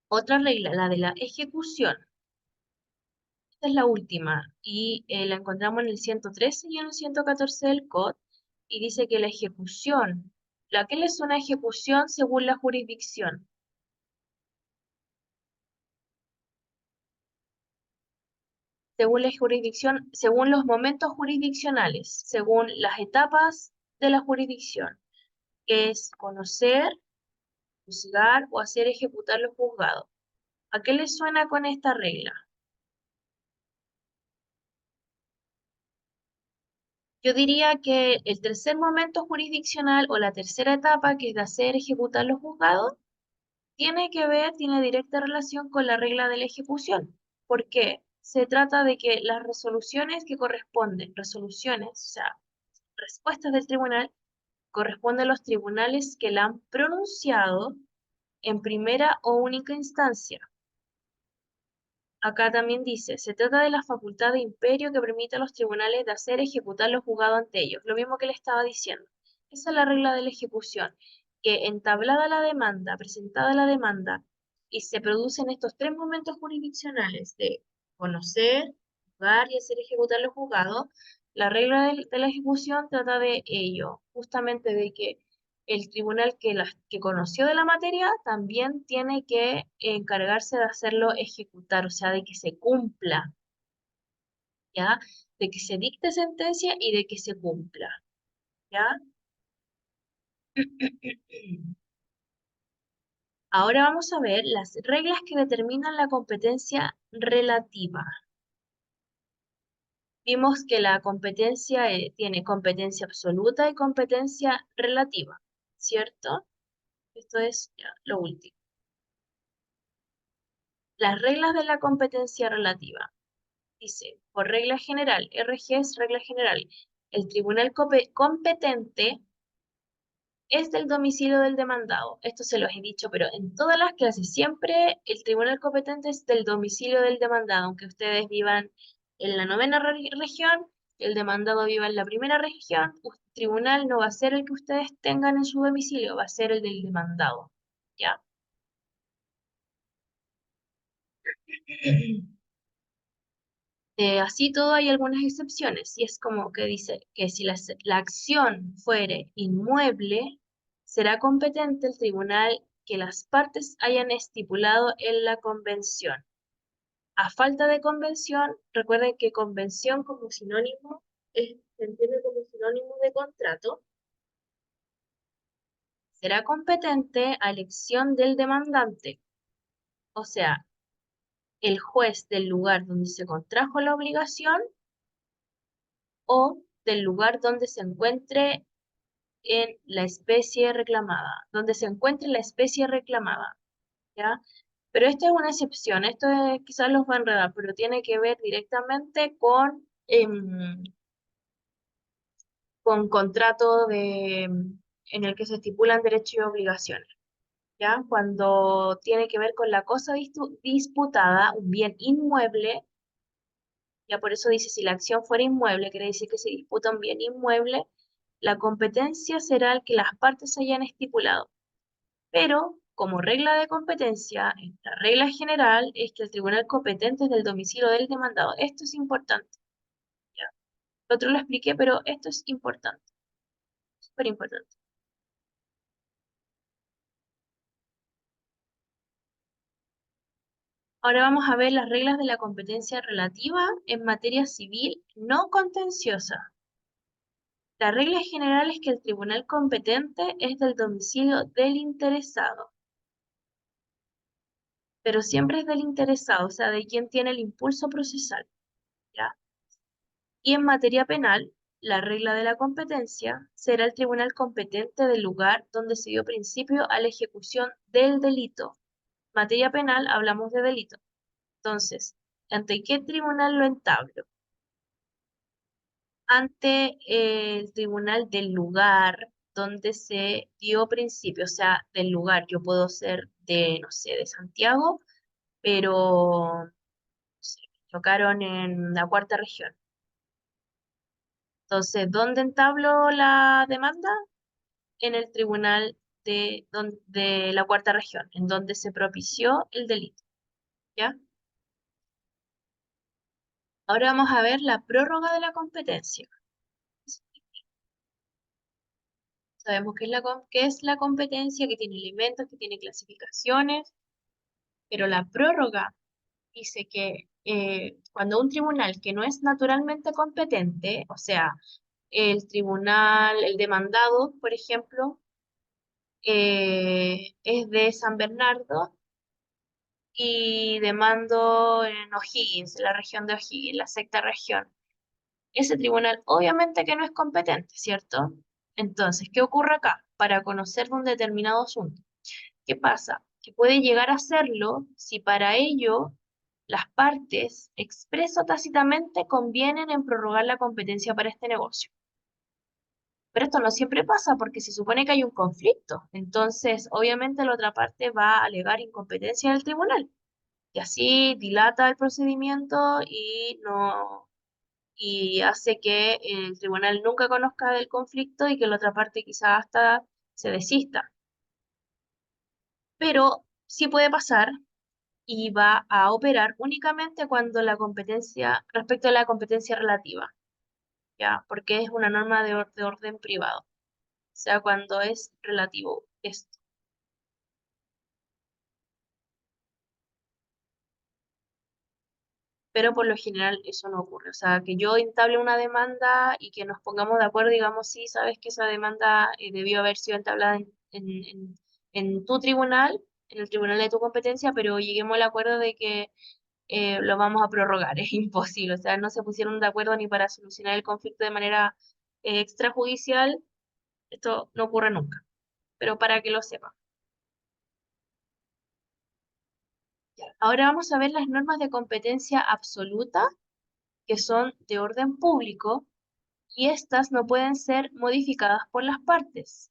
Otra regla, la de la ejecución. Esta es la última y la encontramos en el 113 y en el 114 del COD y dice que la ejecución, ¿a qué le suena ejecución según la jurisdicción? Según la jurisdicción, según los momentos jurisdiccionales, según las etapas de la jurisdicción, que es conocer, juzgar o hacer ejecutar los juzgados. ¿A qué le suena con esta regla? Yo diría que el tercer momento jurisdiccional o la tercera etapa, que es de hacer ejecutar los juzgados, tiene directa relación con la regla de la ejecución. ¿Por qué? Se trata de que las resoluciones que corresponden, resoluciones, o sea, respuestas del tribunal, corresponden a los tribunales que la han pronunciado en primera o única instancia. Acá también dice, se trata de la facultad de imperio que permite a los tribunales de hacer ejecutar lo juzgado ante ellos. Lo mismo que le estaba diciendo. Esa es la regla de la ejecución, que entablada la demanda, presentada la demanda, y se producen estos tres momentos jurisdiccionales de conocer, juzgar y hacer ejecutar lo juzgado, la regla de la ejecución trata de ello, justamente de que el tribunal que conoció de la materia también tiene que encargarse de hacerlo ejecutar, o sea, de que se cumpla, ¿ya? De que se dicte sentencia y de que se cumpla, ¿ya? Ahora vamos a ver las reglas que determinan la competencia relativa. Vimos que la competencia tiene competencia absoluta y competencia relativa, ¿cierto? Esto es ya lo último. Las reglas de la competencia relativa. Dice, por regla general, RG es regla general, el tribunal competente es del domicilio del demandado. Esto se los he dicho, pero en todas las clases siempre el tribunal competente es del domicilio del demandado, aunque ustedes vivan en la novena región, el demandado viva en la primera región, el tribunal no va a ser el que ustedes tengan en su domicilio, va a ser el del demandado. ¿Ya? Así todo hay algunas excepciones, y es como que dice que si la acción fuere inmueble, será competente el tribunal que las partes hayan estipulado en la convención. A falta de convención, recuerden que convención como sinónimo se entiende como sinónimo de contrato, será competente a elección del demandante, o sea, el juez del lugar donde se contrajo la obligación o del lugar donde se encuentre en la especie reclamada, donde se encuentre la especie reclamada, ¿ya? Pero esta es una excepción, quizás los va a enredar, pero tiene que ver directamente con contrato en el que se estipulan derechos y obligaciones, ¿ya? Cuando tiene que ver con la cosa disputada, un bien inmueble, ya por eso dice, si la acción fuera inmueble, quiere decir que se disputa un bien inmueble, la competencia será el que las partes hayan estipulado. Pero, como regla de competencia, la regla general es que el tribunal competente es del domicilio del demandado. Esto es importante. ¿Ya? Lo otro lo expliqué, pero esto es importante. Súper importante. Ahora vamos a ver las reglas de la competencia relativa en materia civil no contenciosa. La regla general es que el tribunal competente es del domicilio del interesado, pero siempre es del interesado, o sea, de quien tiene el impulso procesal, ¿ya? Y en materia penal, la regla de la competencia será el tribunal competente del lugar donde se dio principio a la ejecución del delito. Materia penal, hablamos de delito. Entonces, ¿ante qué tribunal lo entablo? Ante el tribunal del lugar donde se dio principio, o sea, del lugar. Yo puedo ser de, no sé, de Santiago, pero no sé, chocaron en la cuarta región. Entonces, ¿dónde entablo la demanda? En el tribunal de la cuarta región, en donde se propició el delito, ¿ya? Ahora vamos a ver la prórroga de la competencia. Sabemos qué es la competencia, que tiene elementos, que tiene clasificaciones, pero la prórroga dice que cuando un tribunal que no es naturalmente competente, o sea, el tribunal, el demandado, por ejemplo, es de San Bernardo y demando en O'Higgins, en la región de O'Higgins, la sexta región. Ese tribunal obviamente que no es competente, ¿cierto? Entonces, ¿qué ocurre acá? Para conocer un determinado asunto. ¿Qué pasa? Que puede llegar a hacerlo si para ello las partes, expreso o tácitamente, convienen en prorrogar la competencia para este negocio. Pero esto no siempre pasa porque se supone que hay un conflicto. Entonces, obviamente la otra parte va a alegar incompetencia del tribunal. Y así dilata el procedimiento y hace que el tribunal nunca conozca del conflicto y que la otra parte quizás hasta se desista. Pero sí puede pasar y va a operar únicamente cuando la competencia, respecto a la competencia relativa, ¿ya? Porque es una norma de orden privado, o sea, cuando es relativo esto. Pero por lo general eso no ocurre, o sea, que yo entable una demanda y que nos pongamos de acuerdo, digamos, sí, sabes que esa demanda debió haber sido entablada en tu tribunal, en el tribunal de tu competencia, pero lleguemos al acuerdo de que lo vamos a prorrogar, es imposible, o sea, no se pusieron de acuerdo ni para solucionar el conflicto de manera extrajudicial, esto no ocurre nunca, pero para que lo sepan. Ya. Ahora vamos a ver las normas de competencia absoluta, que son de orden público, y estas no pueden ser modificadas por las partes.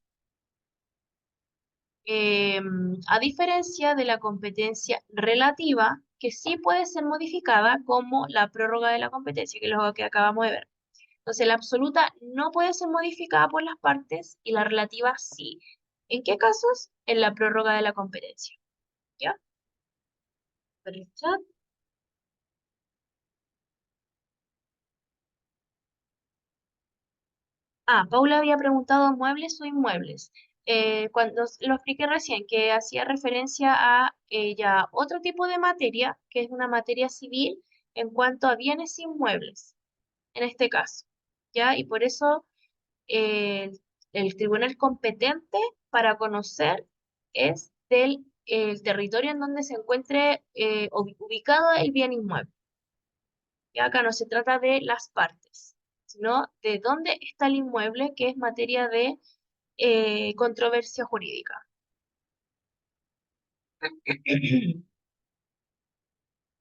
A diferencia de la competencia relativa, que sí puede ser modificada como la prórroga de la competencia, que es lo que acabamos de ver. Entonces, la absoluta no puede ser modificada por las partes y la relativa sí. ¿En qué casos? En la prórroga de la competencia. ¿Ya? Por el chat. Ah, Paula había preguntado muebles o inmuebles. Cuando lo expliqué recién, que hacía referencia a ya otro tipo de materia, que es una materia civil en cuanto a bienes inmuebles, en este caso. ¿Ya? Y por eso el tribunal competente para conocer es del el territorio en donde se encuentre ubicado el bien inmueble. Y acá no se trata de las partes, sino de dónde está el inmueble, que es materia de controversia jurídica.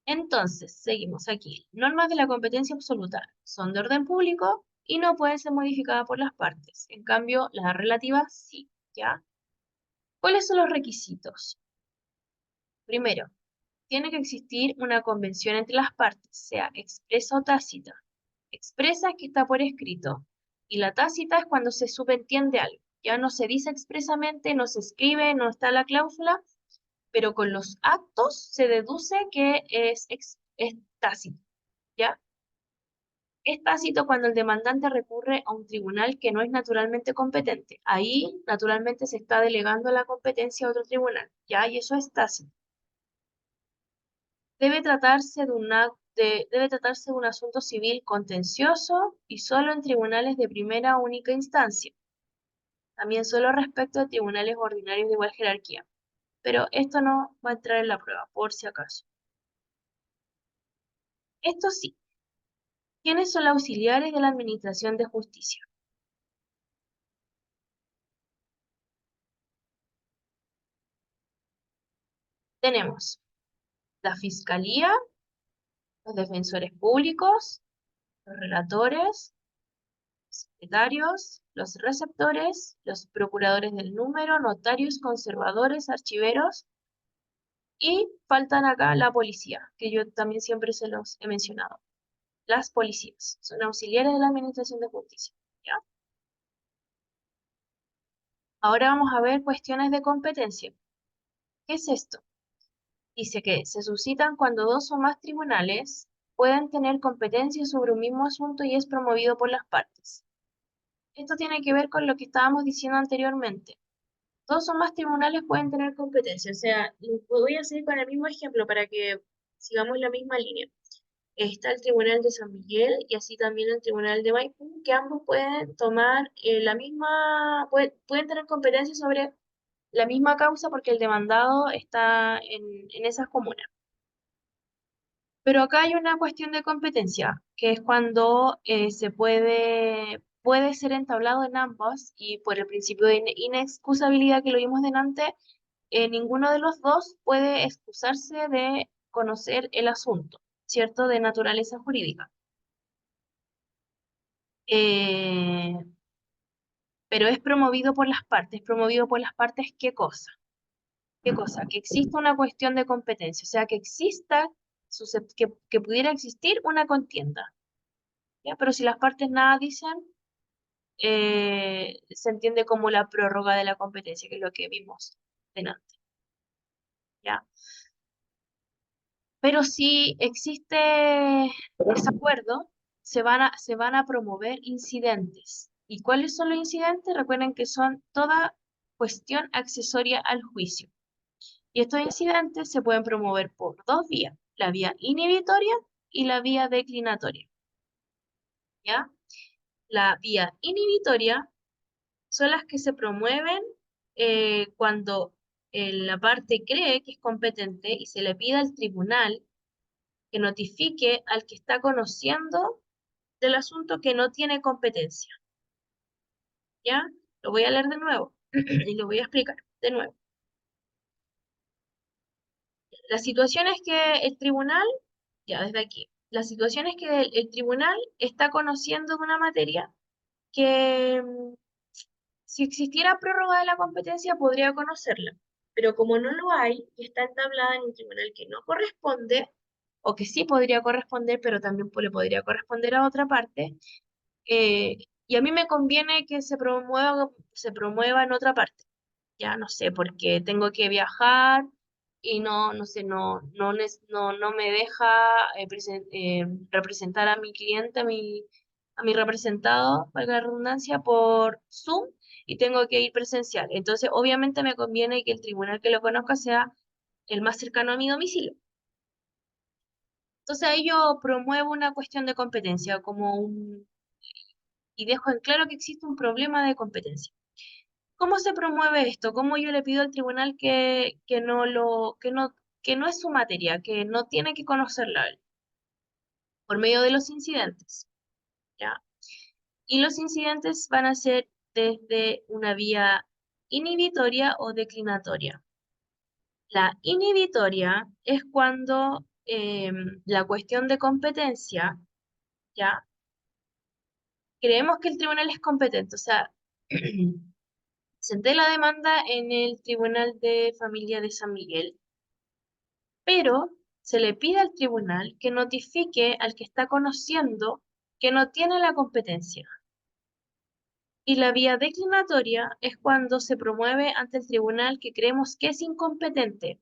Entonces, seguimos aquí. Normas de la competencia absoluta son de orden público y no pueden ser modificadas por las partes. En cambio, las relativas sí, ¿ya? ¿Cuáles son los requisitos? Primero, tiene que existir una convención entre las partes, sea expresa o tácita. Expresa es que está por escrito, y la tácita es cuando se subentiende algo. Ya no se dice expresamente, no se escribe, no está la cláusula, pero con los actos se deduce que es tácito, ¿ya? Es tácito cuando el demandante recurre a un tribunal que no es naturalmente competente. Ahí, naturalmente, se está delegando la competencia a otro tribunal, ¿ya? Y eso es tácito. debe tratarse de un asunto civil contencioso y solo en tribunales de primera o única instancia. También solo respecto a tribunales ordinarios de igual jerarquía. Pero esto no va a entrar en la prueba, por si acaso. Esto sí. ¿Quiénes son los auxiliares de la Administración de Justicia? Tenemos la Fiscalía, los defensores públicos, los relatores, secretarios, los receptores, los procuradores del número, notarios, conservadores, archiveros, y faltan acá la policía, que yo también siempre se los he mencionado. Las policías son auxiliares de la Administración de Justicia, ¿ya? Ahora vamos a ver cuestiones de competencia. ¿Qué es esto? Dice que se suscitan cuando dos o más tribunales pueden tener competencia sobre un mismo asunto y es promovido por las partes. Esto tiene que ver con lo que estábamos diciendo anteriormente. Dos o más tribunales pueden tener competencia. O sea, voy a seguir con el mismo ejemplo para que sigamos la misma línea. Está el Tribunal de San Miguel y así también el Tribunal de Maipú, que ambos pueden tomar pueden tener competencia sobre la misma causa porque el demandado está en esas comunas. Pero acá hay una cuestión de competencia, que es cuando puede ser entablado en ambos y por el principio de inexcusabilidad que lo vimos delante, ninguno de los dos puede excusarse de conocer el asunto, ¿cierto? De naturaleza jurídica. Eh, pero es promovido por las partes. ¿Promovido por las partes qué cosa? ¿Qué cosa? Que exista una cuestión de competencia, o sea, que exista, que pudiera existir una contienda. ¿Ya? Pero si las partes nada dicen, se entiende como la prórroga de la competencia, que es lo que vimos delante. ¿Ya? Pero si existe desacuerdo, se van a promover incidentes. ¿Y cuáles son los incidentes? Recuerden que son toda cuestión accesoria al juicio. Y estos incidentes se pueden promover por dos vías, la vía inhibitoria y la vía declinatoria. ¿Ya? La vía inhibitoria son las que se promueven cuando la parte cree que es competente y se le pide al tribunal que notifique al que está conociendo del asunto que no tiene competencia. ¿Ya? Lo voy a leer de nuevo y lo voy a explicar de nuevo. La situación es que el tribunal, ya desde aquí, la situación es que el tribunal está conociendo de una materia que si existiera prórroga de la competencia podría conocerla, pero como no lo hay y está entablada en un tribunal que no corresponde, o que sí podría corresponder, pero también le podría corresponder a otra parte, y a mí me conviene que se promueva en otra parte. Ya no sé, porque tengo que viajar y no sé, no me deja representar a mi cliente, a mi representado, valga la redundancia, por Zoom y tengo que ir presencial. Entonces, obviamente me conviene que el tribunal que lo conozca sea el más cercano a mi domicilio. Entonces ahí yo promuevo una cuestión de competencia y dejo en claro que existe un problema de competencia. ¿Cómo se promueve esto? ¿Cómo yo le pido al tribunal que no es su materia, que no tiene que conocerla él? Por medio de los incidentes, ¿ya? Y los incidentes van a ser desde una vía inhibitoria o declinatoria. La inhibitoria es cuando la cuestión de competencia, ¿ya? Creemos que el tribunal es competente, o sea, senté la demanda en el Tribunal de Familia de San Miguel, pero se le pide al tribunal que notifique al que está conociendo que no tiene la competencia. Y la vía declinatoria es cuando se promueve ante el tribunal que creemos que es incompetente.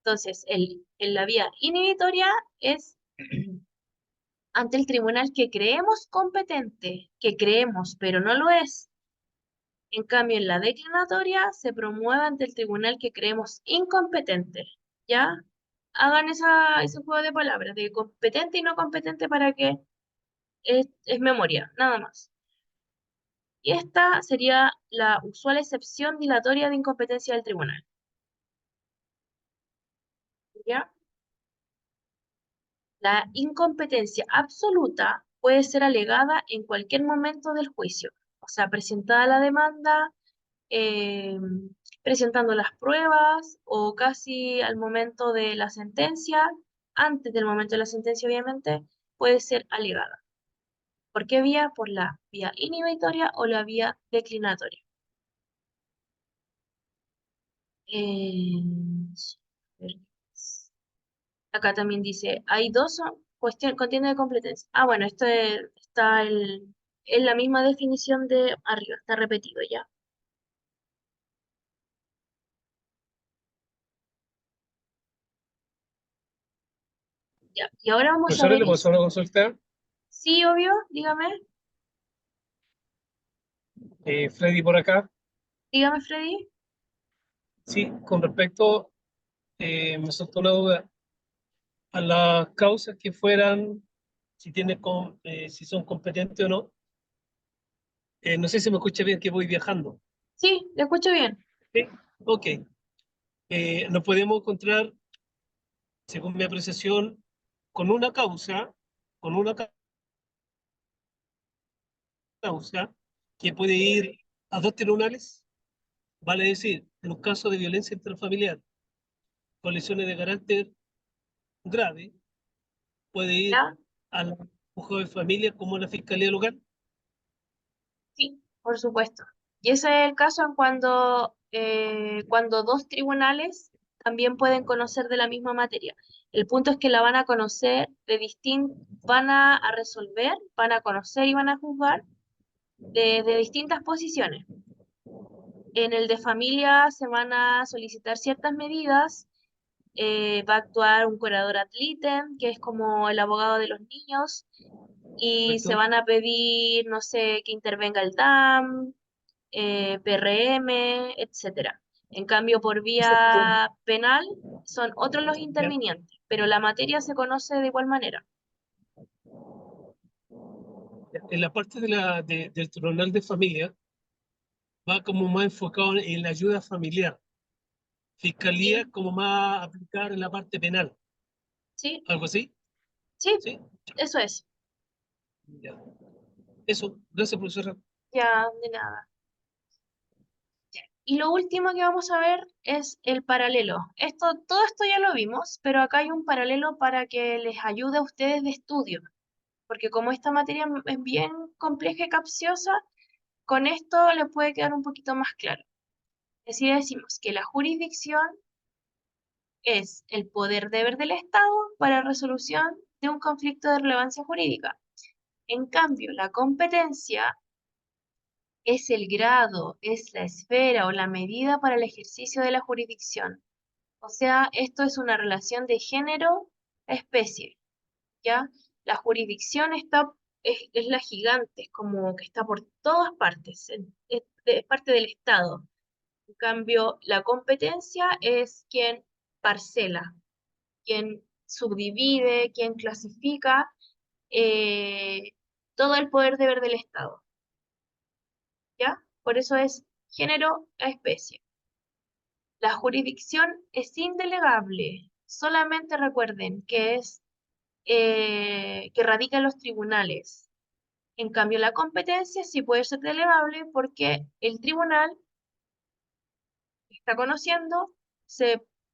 Entonces, en la vía inhibitoria es ante el tribunal que creemos competente, que creemos, pero no lo es. En cambio, en la declinatoria se promueve ante el tribunal que creemos incompetente, ¿ya? hagan ese juego de palabras, de competente y no competente para que es memoria, nada más. Y esta sería la usual excepción dilatoria de incompetencia del tribunal. ¿Ya? La incompetencia absoluta puede ser alegada en cualquier momento del juicio, o sea, presentada la demanda, eh, presentando las pruebas o casi al momento de la sentencia, antes del momento de la sentencia obviamente, puede ser alegada. ¿Por qué vía? Por la vía inhibitoria o la vía declinatoria. Eh, a ver, acá también dice, hay dos contienda de competencia. Ah, bueno, es la misma definición de arriba, está repetido ya. Ya, y ahora vamos a Profesora, ver, ¿le puedo hacer una consulta? sí, obvio, dígame, Freddy por acá. dígame, Freddy. Sí, con respecto, me soltó una duda. A las causas que fueran, si son competentes o no. No sé si me escucha bien que voy viajando. Sí, le escucho bien. ¿Sí? Ok. Nos podemos encontrar, según mi apreciación, con una causa, con una causa que puede ir a dos tribunales, vale decir, en un caso de violencia intrafamiliar, con lesiones de carácter grave, puede ir ¿Ya? al juzgado de familia como a la fiscalía local. Sí, por supuesto. Y ese es el caso en cuando dos tribunales también pueden conocer de la misma materia. El punto es que la van a conocer van a resolver, van a conocer y van a juzgar de distintas posiciones. En el de familia se van a solicitar ciertas medidas, va a actuar un curador ad litem, que es como el abogado de los niños, y se ¿Correcto? van a pedir, no sé, que intervenga el DAM, PRM, etcétera. En cambio, por vía penal son otros los ¿Ya? intervinientes, pero la materia se conoce de igual manera. En la parte del tribunal de familia va como más enfocado en la ayuda familiar. Fiscalía Sí, como más aplicar en la parte penal. sí, ¿Algo así? sí, ¿Sí? eso es. Ya. Eso. Gracias, profesora. Ya, de nada. Y lo último que vamos a ver es el paralelo. Todo esto ya lo vimos, pero acá hay un paralelo para que les ayude a ustedes de estudio, porque como esta materia es bien compleja y capciosa, con esto les puede quedar un poquito más claro. Es decir, decimos que la jurisdicción es el poder deber del Estado para resolución de un conflicto de relevancia jurídica. En cambio, la competencia es el grado, es la esfera o la medida para el ejercicio de la jurisdicción. O sea, esto es una relación de género a especie, ¿ya? La jurisdicción es la gigante, es como que está por todas partes, es parte del Estado. En cambio, la competencia es quien parcela, quien subdivide, quien clasifica eh, todo el poder deber del Estado, ¿ya? Por eso es género a especie. La jurisdicción es indelegable. Solamente recuerden que radica en los tribunales. En cambio, la competencia sí puede ser delegable porque el tribunal que está conociendo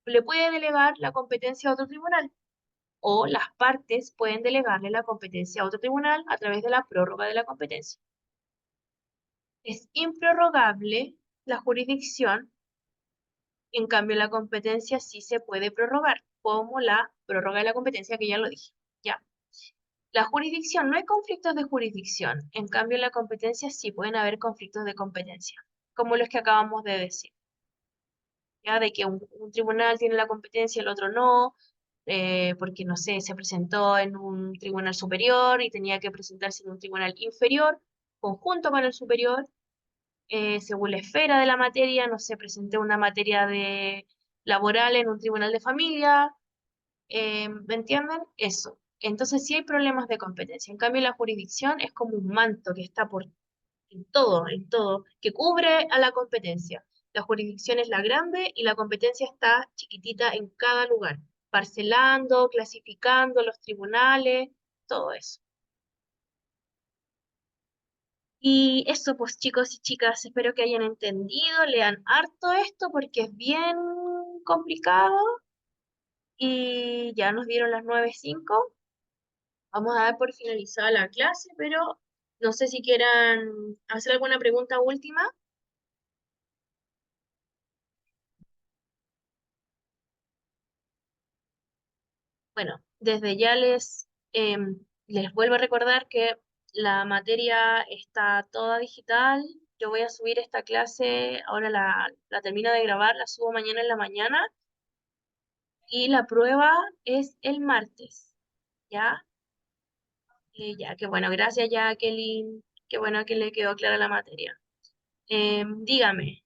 le puede delegar la competencia a otro tribunal o las partes pueden delegarle la competencia a otro tribunal a través de la prórroga de la competencia. Es improrrogable la jurisdicción, en cambio la competencia sí se puede prorrogar, como la prórroga de la competencia que ya lo dije. Ya. La jurisdicción, no hay conflictos de jurisdicción, en cambio en la competencia sí pueden haber conflictos de competencia, como los que acabamos de decir, ya de que un tribunal tiene la competencia y el otro no, porque no sé, se presentó en un tribunal superior y tenía que presentarse en un tribunal inferior, conjunto con el superior, según la esfera de la materia, no sé, presenté una materia de laboral en un tribunal de familia, ¿Me entienden? Eso. Entonces sí hay problemas de competencia. En cambio, la jurisdicción es como un manto que está por en todo, que cubre a la competencia. La jurisdicción es la grande y la competencia está chiquitita en cada lugar, parcelando, clasificando los tribunales, todo eso. Y eso, pues chicos y chicas, espero que hayan entendido, lean harto esto porque es bien complicado y ya nos dieron las 9:05. Vamos a dar por finalizada la clase, pero no sé si quieran hacer alguna pregunta última. Bueno, desde ya les vuelvo a recordar que la materia está toda digital. Yo voy a subir esta clase, ahora la termino de grabar, la subo mañana en la mañana y la prueba es el martes, ¿ya? Ya, qué bueno, gracias Jacqueline, qué bueno que le quedó clara la materia. Dígame,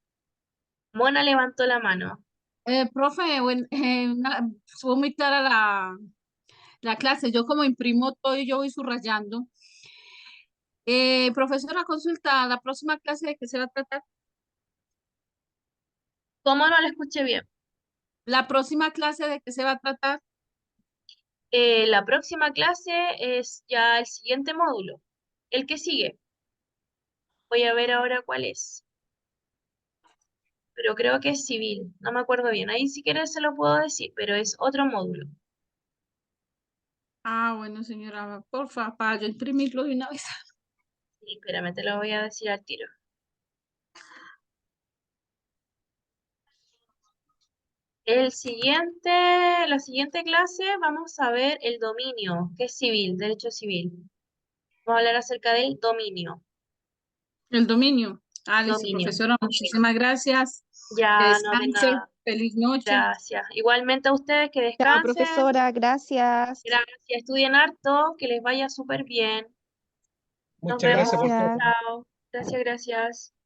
Mona levantó la mano. Profe, fue muy clara la clase. Yo como imprimo todo y yo voy subrayando. Profesora, consulta, ¿la próxima clase de qué se va a tratar? ¿Cómo no la escuché bien? ¿La próxima clase de qué se va a tratar? La próxima clase es ya el siguiente módulo, el que sigue. Voy a ver ahora cuál es, pero creo que es civil, no me acuerdo bien. Ahí si quieres se lo puedo decir, pero es otro módulo. Ah, bueno, señora, porfa, para yo imprimirlo de una vez. Sí, espérame, te lo voy a decir al tiro. La siguiente clase vamos a ver el dominio, que es civil, derecho civil. Vamos a hablar acerca del dominio. El dominio. Ah, listo, Dominio. profesora, muchísimas gracias. Que Ya, no de descanse. nada. Feliz noche. Gracias. Igualmente a ustedes que Chao, descansen. profesora, gracias. Gracias. Estudien harto, que les vaya súper bien. Nos Muchas vemos. gracias por todo. Gracias. Chao. Gracias, gracias.